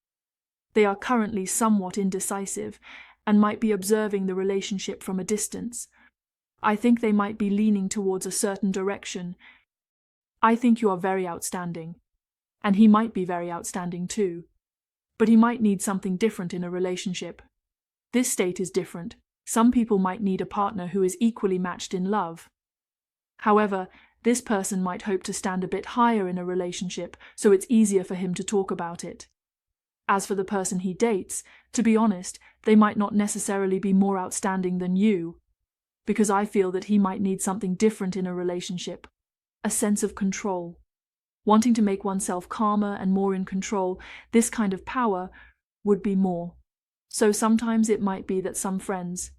They are currently somewhat indecisive and might be observing the relationship from a distance. I think they might be leaning towards a certain direction. I think you are very outstanding, and he might be very outstanding too. But he might need something different in a relationship. This state is different. Some people might need a partner who is equally matched in love. However, this person might hope to stand a bit higher in a relationship, so it's easier for him to talk about it. As for the person he dates, to be honest, they might not necessarily be more outstanding than you, because I feel that he might need something different in a relationship, a sense of control. Wanting to make oneself calmer and more in control, this kind of power would be more. So sometimes it might be that some friends,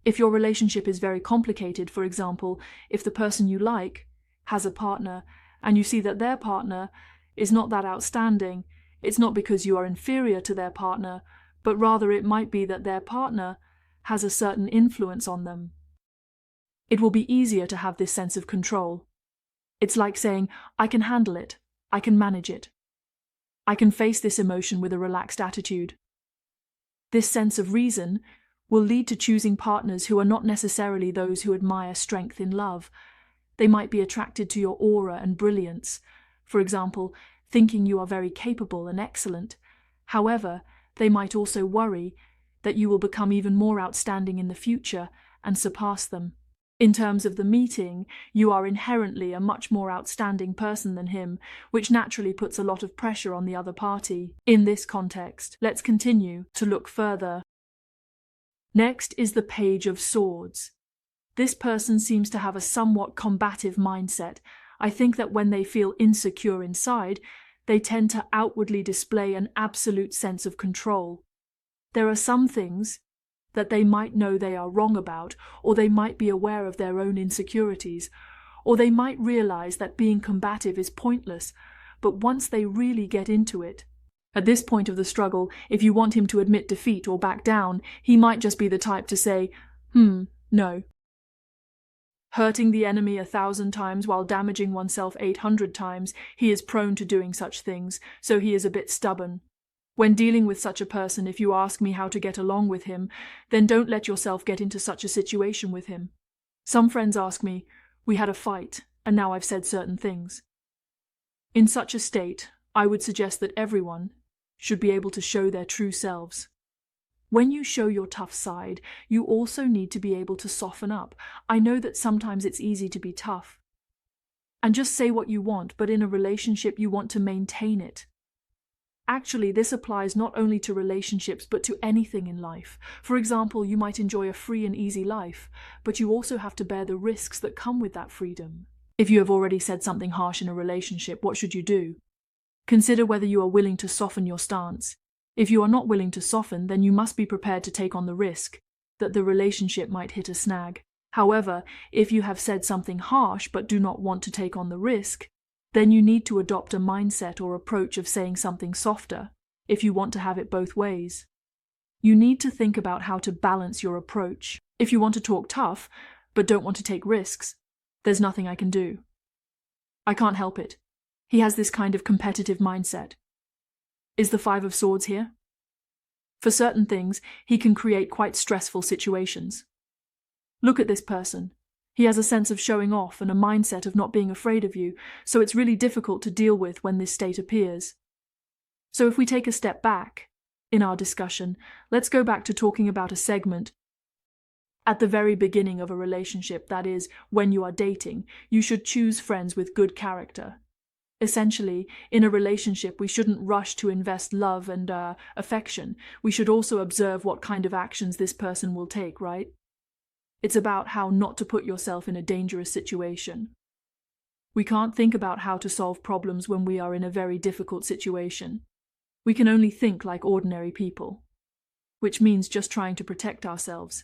if your relationship is very complicated, for example, if the person you like has a partner and you see that their partner is not that outstanding, it's not because you are inferior to their partner, but rather it might be that their partner has a certain influence on them. It will be easier to have this sense of control. It's like saying, I can handle it, I can manage it. I can face this emotion with a relaxed attitude. This sense of reason will lead to choosing partners who are not necessarily those who admire strength in love. They might be attracted to your aura and brilliance, for example, thinking you are very capable and excellent. However, they might also worry that you will become even more outstanding in the future and surpass them. In terms of the meeting, you are inherently a much more outstanding person than him, which naturally puts a lot of pressure on the other party. In this context, let's continue to look further. Next is the Page of Swords. This person seems to have a somewhat combative mindset. I think that when they feel insecure inside, they tend to outwardly display an absolute sense of control. There are some things that they might know they are wrong about, or they might be aware of their own insecurities, or they might realize that being combative is pointless, but once they really get into it, at this point of the struggle, if you want him to admit defeat or back down, he might just be the type to say, no. Hurting the enemy 1,000 times while damaging oneself 800 times, he is prone to doing such things, so he is a bit stubborn. When dealing with such a person, if you ask me how to get along with him, then don't let yourself get into such a situation with him. Some friends ask me, we had a fight, and now I've said certain things. In such a state, I would suggest that everyone should be able to show their true selves. When you show your tough side, you also need to be able to soften up. I know that sometimes it's easy to be tough and just say what you want, but in a relationship you want to maintain it. Actually, this applies not only to relationships but to anything in life. For example, you might enjoy a free and easy life, but you also have to bear the risks that come with that freedom. If you have already said something harsh in a relationship, what should you do? Consider whether you are willing to soften your stance. If you are not willing to soften, then you must be prepared to take on the risk that the relationship might hit a snag. However, if you have said something harsh but do not want to take on the risk, then you need to adopt a mindset or approach of saying something softer if you want to have it both ways. You need to think about how to balance your approach. If you want to talk tough but don't want to take risks, there's nothing I can do. I can't help it. He has this kind of competitive mindset. Is the Five of Swords here? For certain things, he can create quite stressful situations. Look at this person. He has a sense of showing off and a mindset of not being afraid of you, so it's really difficult to deal with when this state appears. So if we take a step back in our discussion, let's go back to talking about a segment at the very beginning of a relationship, that is, when you are dating. You should choose friends with good character. Essentially, in a relationship, we shouldn't rush to invest love and affection. We should also observe what kind of actions this person will take, right? It's about how not to put yourself in a dangerous situation. We can't think about how to solve problems when we are in a very difficult situation. We can only think like ordinary people, which means just trying to protect ourselves.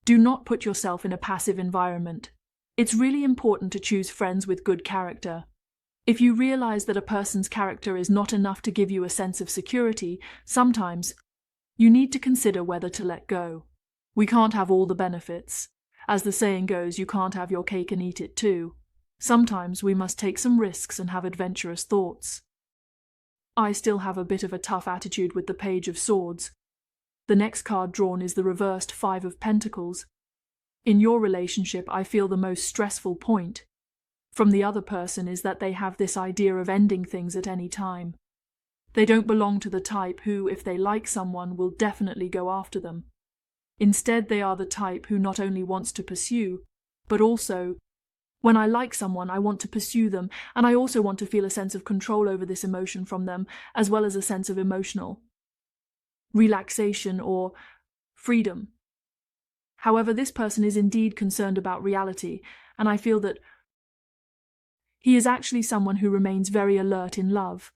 Do not put yourself in a passive environment. It's really important to choose friends with good character. If you realize that a person's character is not enough to give you a sense of security, sometimes you need to consider whether to let go. We can't have all the benefits. As the saying goes, you can't have your cake and eat it too. Sometimes we must take some risks and have adventurous thoughts. I still have a bit of a tough attitude with the Page of Swords. The next card drawn is the reversed Five of Pentacles. In your relationship, I feel the most stressful point from the other person is that they have this idea of ending things at any time. They don't belong to the type who, if they like someone, will definitely go after them. Instead, they are the type who not only wants to pursue, but also, when I like someone, I want to pursue them, and I also want to feel a sense of control over this emotion from them, as well as a sense of emotional relaxation or freedom. However, this person is indeed concerned about reality, and I feel that he is actually someone who remains very alert in love.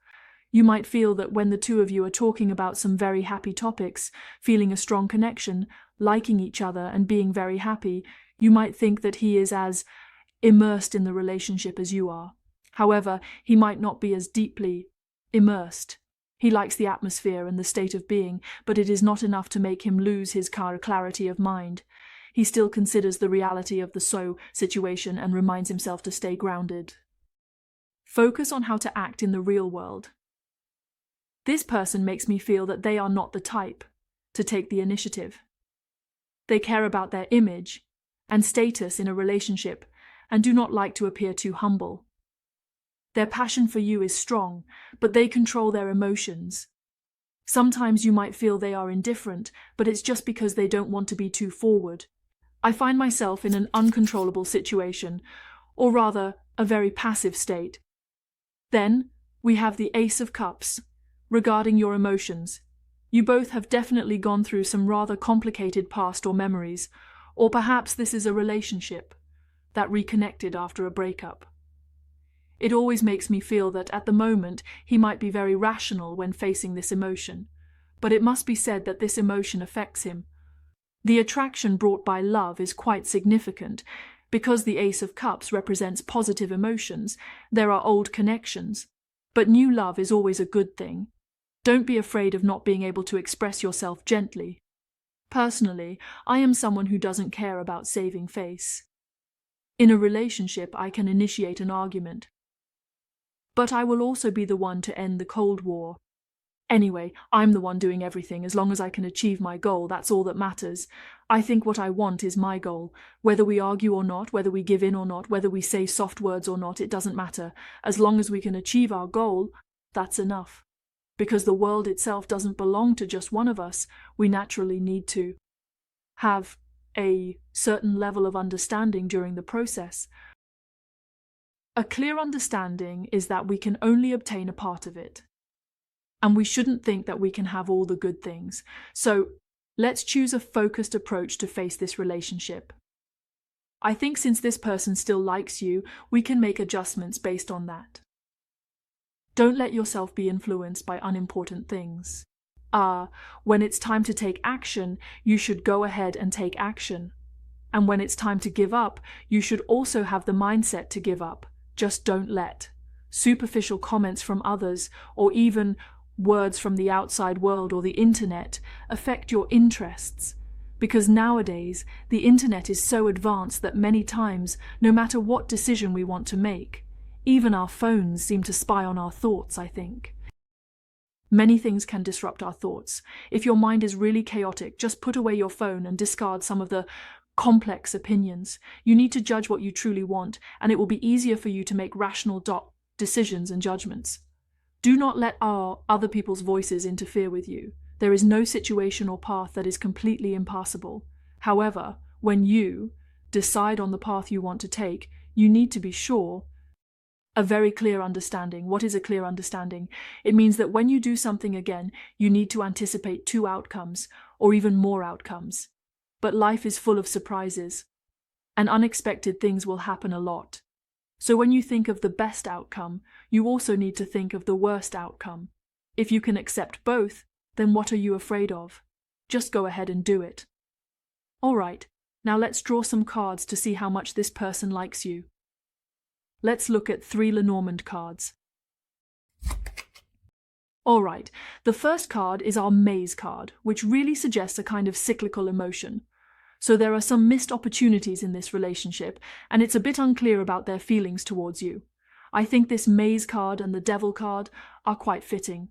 You might feel that when the two of you are talking about some very happy topics, feeling a strong connection, liking each other and being very happy, you might think that he is as immersed in the relationship as you are. However, he might not be as deeply immersed. He likes the atmosphere and the state of being, but it is not enough to make him lose his clarity of mind. He still considers the reality of the situation and reminds himself to stay grounded. Focus on how to act in the real world. This person makes me feel that they are not the type to take the initiative. They care about their image and status in a relationship and do not like to appear too humble. Their passion for you is strong, but they control their emotions. Sometimes you might feel they are indifferent, but it's just because they don't want to be too forward. I find myself in an uncontrollable situation, or rather, a very passive state. Then, we have the Ace of Cups. Regarding your emotions, you both have definitely gone through some rather complicated past or memories, or perhaps this is a relationship that reconnected after a breakup. It always makes me feel that at the moment he might be very rational when facing this emotion, but it must be said that this emotion affects him. The attraction brought by love is quite significant. Because the Ace of Cups represents positive emotions, there are old connections. But new love is always a good thing. Don't be afraid of not being able to express yourself gently. Personally, I am someone who doesn't care about saving face. In a relationship, I can initiate an argument. But I will also be the one to end the Cold War. Anyway, I'm the one doing everything. As long as I can achieve my goal, that's all that matters. I think what I want is my goal. Whether we argue or not, whether we give in or not, whether we say soft words or not, it doesn't matter. As long as we can achieve our goal, that's enough. Because the world itself doesn't belong to just one of us, we naturally need to have a certain level of understanding during the process. A clear understanding is that we can only obtain a part of it. And we shouldn't think that we can have all the good things. So let's choose a focused approach to face this relationship. I think since this person still likes you, we can make adjustments based on that. Don't let yourself be influenced by unimportant things. When it's time to take action, you should go ahead and take action. And when it's time to give up, you should also have the mindset to give up. Just don't let superficial comments from others, or even words from the outside world or the internet, affect your interests. Because nowadays, the internet is so advanced that many times, no matter what decision we want to make, even our phones seem to spy on our thoughts, I think. Many things can disrupt our thoughts. If your mind is really chaotic, just put away your phone and discard some of the complex opinions. You need to judge what you truly want, and it will be easier for you to make rational decisions and judgments. Do not let other people's voices interfere with you. There is no situation or path that is completely impassable. However, when you decide on the path you want to take, you need to be sure a very clear understanding. What is a clear understanding? It means that when you do something again, you need to anticipate 2 outcomes, or even more outcomes. But life is full of surprises, and unexpected things will happen a lot. So when you think of the best outcome, you also need to think of the worst outcome. If you can accept both, then what are you afraid of? Just go ahead and do it. All right, now let's draw some cards to see how much this person likes you. Let's look at 3 Lenormand cards. All right, the first card is our Maze card, which really suggests a kind of cyclical emotion. So there are some missed opportunities in this relationship, and it's a bit unclear about their feelings towards you. I think this Maze card and the Devil card are quite fitting.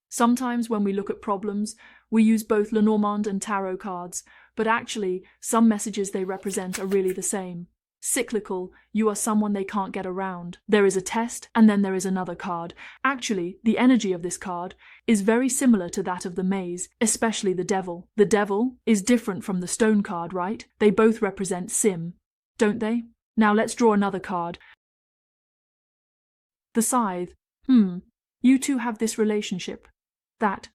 Sometimes when we look at problems, we use both Lenormand and Tarot cards, but actually, some messages they represent are really the same. Cyclical, you are someone they can't get around. There is a test, and then there is another card. Actually, the energy of this card is very similar to that of the Maze, especially the Devil. The Devil is different from the Stone card, right? They both represent Sim, don't they? Now let's draw another card. The Scythe. You two have this relationship. That.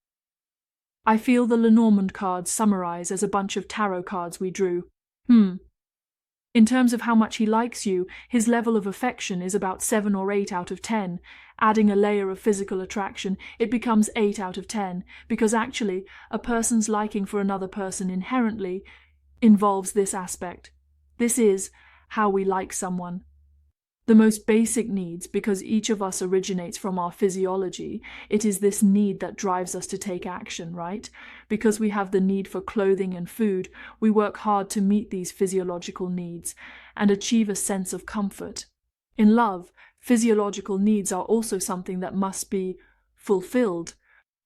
I feel the Lenormand cards summarize as a bunch of tarot cards we drew. In terms of how much he likes you, his level of affection is about 7 or 8 out of 10. Adding a layer of physical attraction, it becomes 8 out of 10, because actually, a person's liking for another person inherently involves this aspect. This is how we like someone. The most basic needs, because each of us originates from our physiology, it is this need that drives us to take action, right? Because we have the need for clothing and food, we work hard to meet these physiological needs and achieve a sense of comfort. In love, physiological needs are also something that must be fulfilled.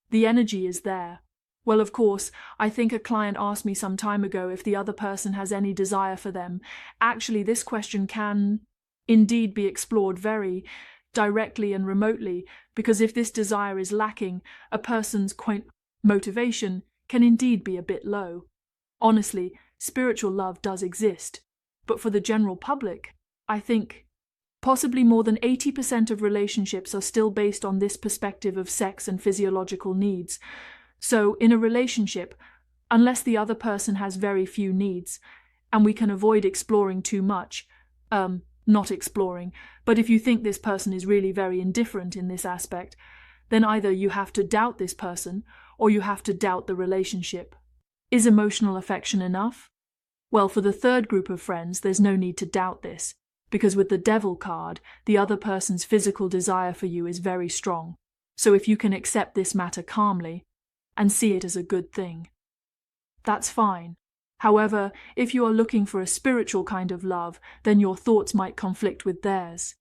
The energy is there. Well, of course, I think a client asked me some time ago if the other person has any desire for them. Actually, this question can indeed be explored very directly and remotely, because if this desire is lacking, a person's motivation can indeed be a bit low. Honestly, spiritual love does exist. But for the general public, I think possibly more than 80% of relationships are still based on this perspective of sex and physiological needs. So, in a relationship, unless the other person has very few needs, and we can avoid exploring too much, not exploring, but if you think this person is really very indifferent in this aspect, then either you have to doubt this person or you have to doubt the relationship. Is emotional affection enough? Well, for the third group of friends, there's no need to doubt this, because with the Devil card, the other person's physical desire for you is very strong. So if you can accept this matter calmly and see it as a good thing, that's fine. However, if you are looking for a spiritual kind of love, then your thoughts might conflict with theirs.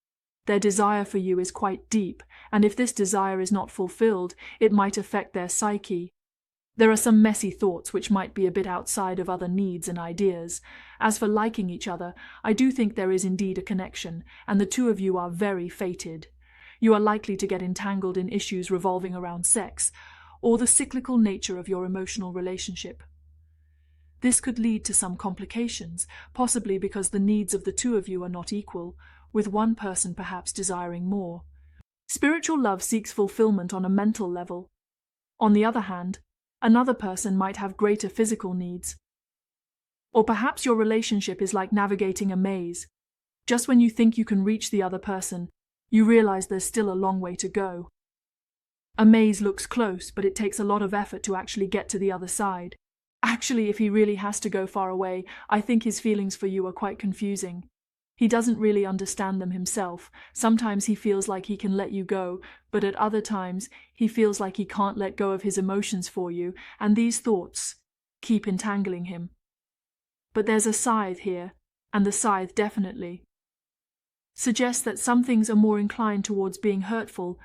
Their desire for you is quite deep, and if this desire is not fulfilled, it might affect their psyche. There are some messy thoughts which might be a bit outside of other needs and ideas. As for liking each other, I do think there is indeed a connection, and the two of you are very fated. You are likely to get entangled in issues revolving around sex, or the cyclical nature of your emotional relationship. This could lead to some complications, possibly because the needs of the two of you are not equal, with one person perhaps desiring more. Spiritual love seeks fulfillment on a mental level. On the other hand, another person might have greater physical needs. Or perhaps your relationship is like navigating a maze. Just when you think you can reach the other person, you realize there's still a long way to go. A maze looks close, but it takes a lot of effort to actually get to the other side. Actually, if he really has to go far away, I think his feelings for you are quite confusing. He doesn't really understand them himself. Sometimes he feels like he can let you go, but at other times he feels like he can't let go of his emotions for you, and these thoughts keep entangling him. But there's a scythe here, and the scythe definitely suggests that some things are more inclined towards being hurtful.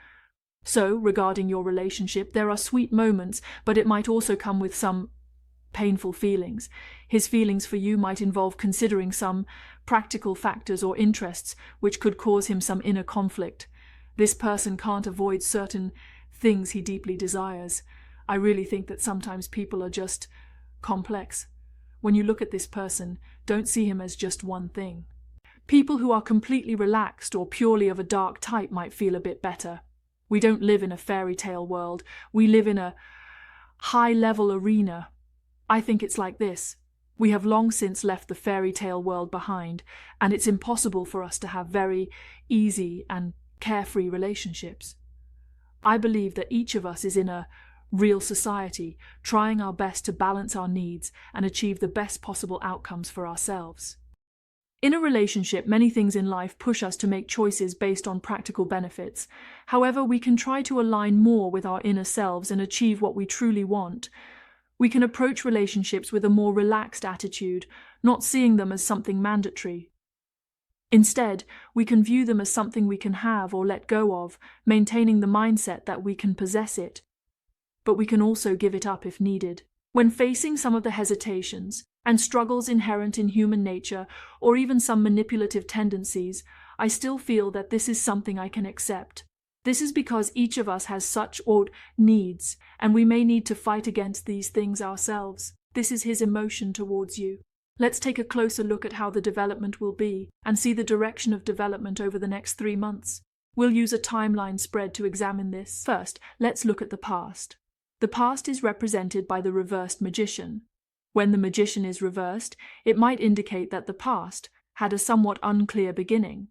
So, regarding your relationship, there are sweet moments, but it might also come with some painful feelings. His feelings for you might involve considering some practical factors or interests which could cause him some inner conflict. This person can't avoid certain things he deeply desires. I really think that sometimes people are just complex. When you look at this person, don't see him as just one thing. People who are completely relaxed or purely of a dark type might feel a bit better. We don't live in a fairy tale world. We live in a high-level arena. I think it's like this. We have long since left the fairy tale world behind, and it's impossible for us to have very easy and carefree relationships. I believe that each of us is in a real society, trying our best to balance our needs and achieve the best possible outcomes for ourselves. In a relationship, many things in life push us to make choices based on practical benefits. However, we can try to align more with our inner selves and achieve what we truly want. We can approach relationships with a more relaxed attitude, not seeing them as something mandatory. Instead, we can view them as something we can have or let go of, maintaining the mindset that we can possess it. But we can also give it up if needed. When facing some of the hesitations and struggles inherent in human nature, or even some manipulative tendencies, I still feel that this is something I can accept. This is because each of us has such odd needs, and we may need to fight against these things ourselves. This is his emotion towards you. Let's take a closer look at how the development will be, and see the direction of development over the next 3 months. We'll use a timeline spread to examine this. First, let's look at the past. The past is represented by the reversed magician. When the magician is reversed, it might indicate that the past had a somewhat unclear beginning.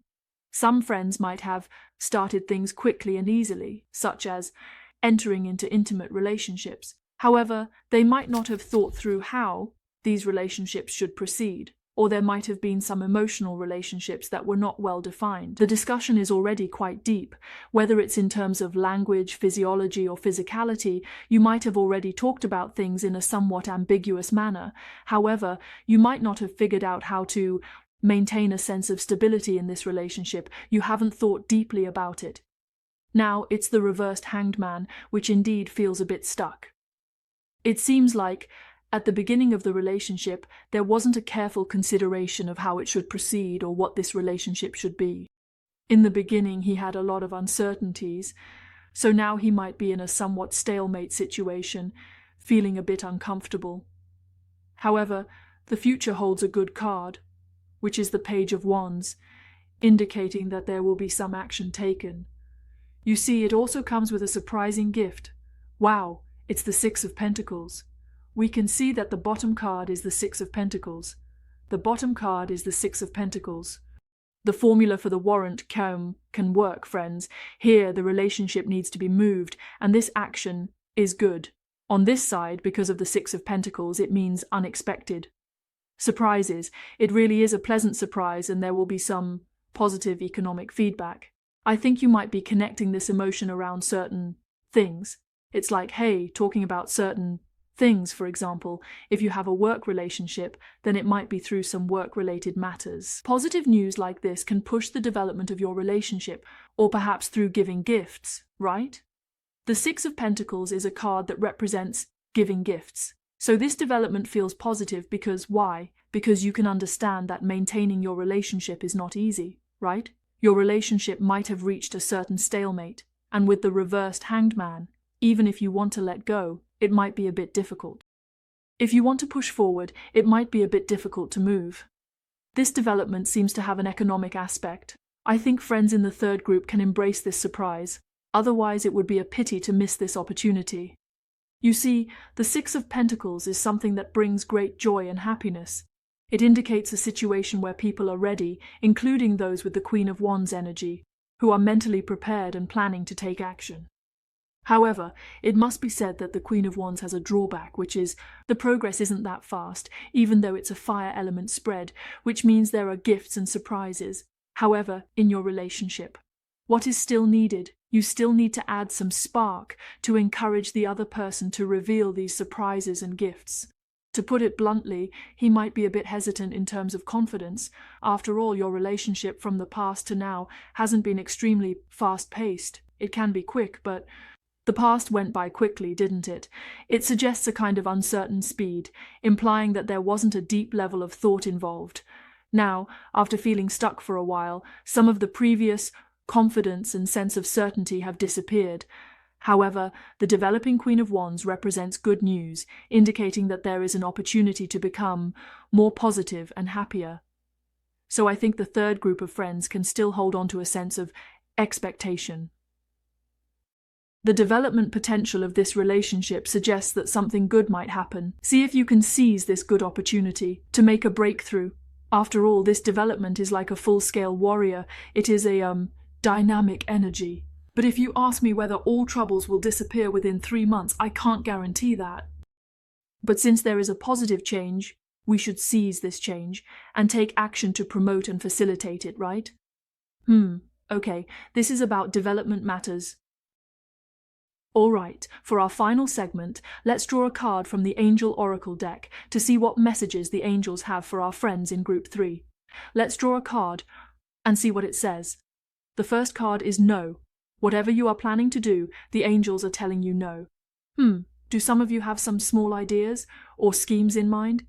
Some friends might have started things quickly and easily, such as entering into intimate relationships. However, they might not have thought through how these relationships should proceed, or there might have been some emotional relationships that were not well defined. The discussion is already quite deep. Whether it's in terms of language, physiology, or physicality, you might have already talked about things in a somewhat ambiguous manner. However, you might not have figured out how to maintain a sense of stability in this relationship. You haven't thought deeply about it. Now it's the reversed hanged man, which indeed feels a bit stuck. It seems like at the beginning of the relationship, there wasn't a careful consideration of how it should proceed or what this relationship should be. In the beginning, he had a lot of uncertainties, so now he might be in a somewhat stalemate situation, feeling a bit uncomfortable. However, The future holds a good card, which is the Page of Wands, indicating that there will be some action taken. You see, it also comes with a surprising gift. Wow, it's the Six of Pentacles. We can see that the bottom card is the Six of Pentacles. The bottom card is the Six of Pentacles. The formula for the warrant can work, friends. Here, the relationship needs to be moved, and this action is good. On this side, because of the Six of Pentacles, it means unexpected. Surprises. It really is a pleasant surprise, and there will be some positive economic feedback. I think you might be connecting this emotion around certain things. It's like, hey, talking about certain things, for example. If you have a work relationship, then it might be through some work-related matters. Positive news like this can push the development of your relationship, or perhaps through giving gifts, right? The Six of Pentacles is a card that represents giving gifts. So this development feels positive because why? Because you can understand that maintaining your relationship is not easy, right? Your relationship might have reached a certain stalemate, and with the reversed Hanged Man, even if you want to let go, it might be a bit difficult. If you want to push forward, it might be a bit difficult to move. This development seems to have an economic aspect. I think friends in the third group can embrace this surprise. Otherwise, it would be a pity to miss this opportunity. You see, the Six of Pentacles is something that brings great joy and happiness. It indicates a situation where people are ready, including those with the Queen of Wands energy, who are mentally prepared and planning to take action. However, it must be said that the Queen of Wands has a drawback, which is the progress isn't that fast, even though it's a fire element spread, which means there are gifts and surprises. However, in your relationship, what is still needed? You still need to add some spark to encourage the other person to reveal these surprises and gifts. To put it bluntly, he might be a bit hesitant in terms of confidence. After all, your relationship from the past to now hasn't been extremely fast-paced. It can be quick, but the past went by quickly, didn't it? It suggests a kind of uncertain speed, implying that there wasn't a deep level of thought involved. Now, after feeling stuck for a while, some of the previous confidence and sense of certainty have disappeared. However, the developing Queen of Wands represents good news, indicating that there is an opportunity to become more positive and happier. So I think the third group of friends can still hold on to a sense of expectation. The development potential of this relationship suggests that something good might happen. See if you can seize this good opportunity to make a breakthrough. After all, this development is like a full-scale warrior. It is a dynamic energy. But if you ask me whether all troubles will disappear within 3 months, I can't guarantee that. But since there is a positive change, we should seize this change and take action to promote and facilitate it, right? Okay, this is about development matters. Alright, for our final segment, let's draw a card from the Angel Oracle deck to see what messages the angels have for our friends in Group 3. Let's draw a card and see what it says. The first card is No. Whatever you are planning to do, the angels are telling you no. Do some of you have some small ideas or schemes in mind?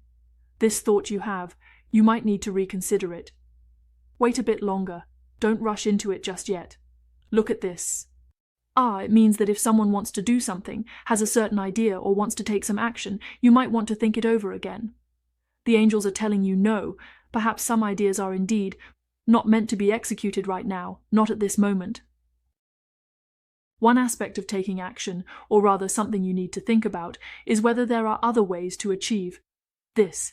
This thought you have, you might need to reconsider it. Wait a bit longer. Don't rush into it just yet. Look at this. It means that if someone wants to do something, has a certain idea, or wants to take some action, you might want to think it over again. The angels are telling you no. Perhaps some ideas are indeed not meant to be executed right now, not at this moment. One aspect of taking action, or rather something you need to think about, is whether there are other ways to achieve this.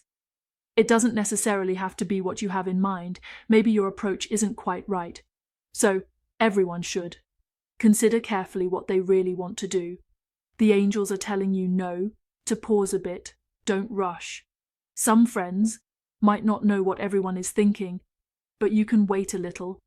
It doesn't necessarily have to be what you have in mind. Maybe your approach isn't quite right. So, everyone should consider carefully what they really want to do. The angels are telling you no, to pause a bit, don't rush. Some friends might not know what everyone is thinking, but you can wait a little.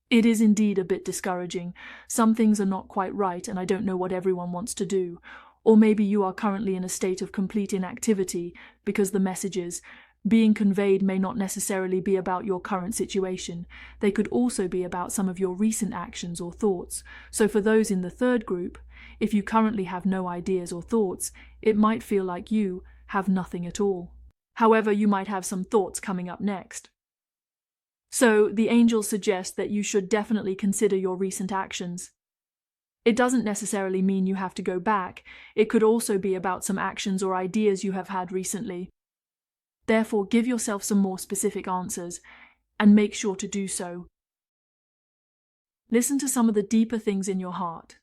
It is indeed a bit discouraging. Some things are not quite right and I don't know what everyone wants to do. Or maybe you are currently in a state of complete inactivity because the messages being conveyed may not necessarily be about your current situation. They could also be about some of your recent actions or thoughts. So for those in the third group, if you currently have no ideas or thoughts, it might feel like you have nothing at all. However, you might have some thoughts coming up next. So the angels suggest that you should definitely consider your recent actions. It doesn't necessarily mean you have to go back. It could also be about some actions or ideas you have had recently. Therefore, give yourself some more specific answers and make sure to do so. Listen to some of the deeper things in your heart.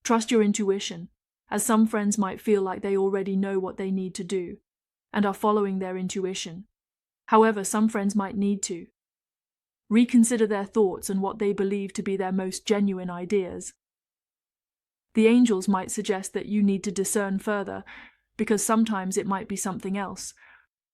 Trust your intuition, as some friends might feel like they already know what they need to do and are following their intuition. However, some friends might need to reconsider their thoughts and what they believe to be their most genuine ideas. The angels might suggest that you need to discern further, because sometimes it might be something else.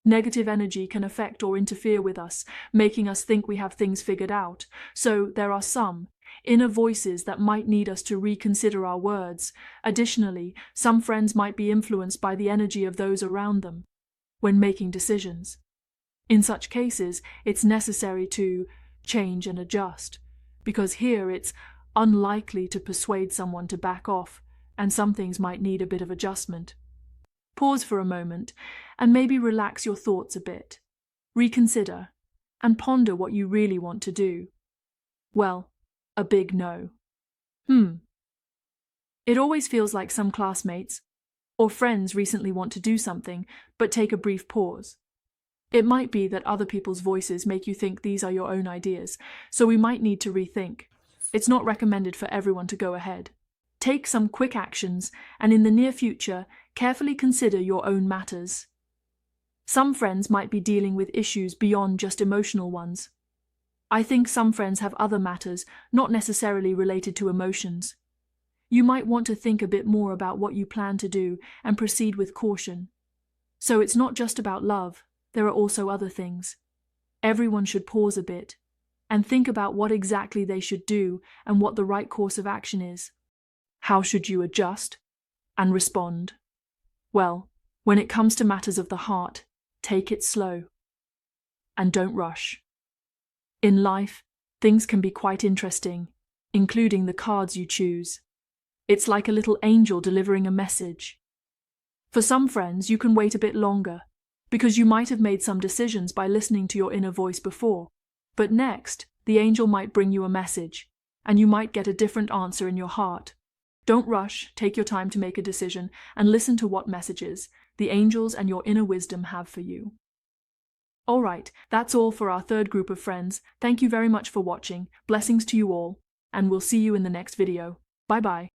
Negative energy can affect or interfere with us, making us think we have things figured out. So there are some inner voices that might need us to reconsider our words. Additionally, some friends might be influenced by the energy of those around them when making decisions. In such cases, it's necessary to change and adjust, because here it's unlikely to persuade someone to back off, and some things might need a bit of adjustment. Pause for a moment and maybe relax your thoughts a bit. Reconsider and ponder what you really want to do. Well, a big no. It always feels like some classmates or friends recently want to do something, but take a brief pause. It might be that other people's voices make you think these are your own ideas, so we might need to rethink. It's not recommended for everyone to go ahead. Take some quick actions, and in the near future, carefully consider your own matters. Some friends might be dealing with issues beyond just emotional ones. I think some friends have other matters, not necessarily related to emotions. You might want to think a bit more about what you plan to do and proceed with caution. So it's not just about love, there are also other things. Everyone should pause a bit and think about what exactly they should do and what the right course of action is. How should you adjust and respond? Well, when it comes to matters of the heart, take it slow and don't rush. In life, things can be quite interesting, including the cards you choose. It's like a little angel delivering a message. For some friends, you can wait a bit longer, because you might have made some decisions by listening to your inner voice before. But next, the angel might bring you a message, and you might get a different answer in your heart. Don't rush, take your time to make a decision, and listen to what messages the angels and your inner wisdom have for you. Alright, that's all for our third group of friends. Thank you very much for watching. Blessings to you all, and we'll see you in the next video. Bye bye.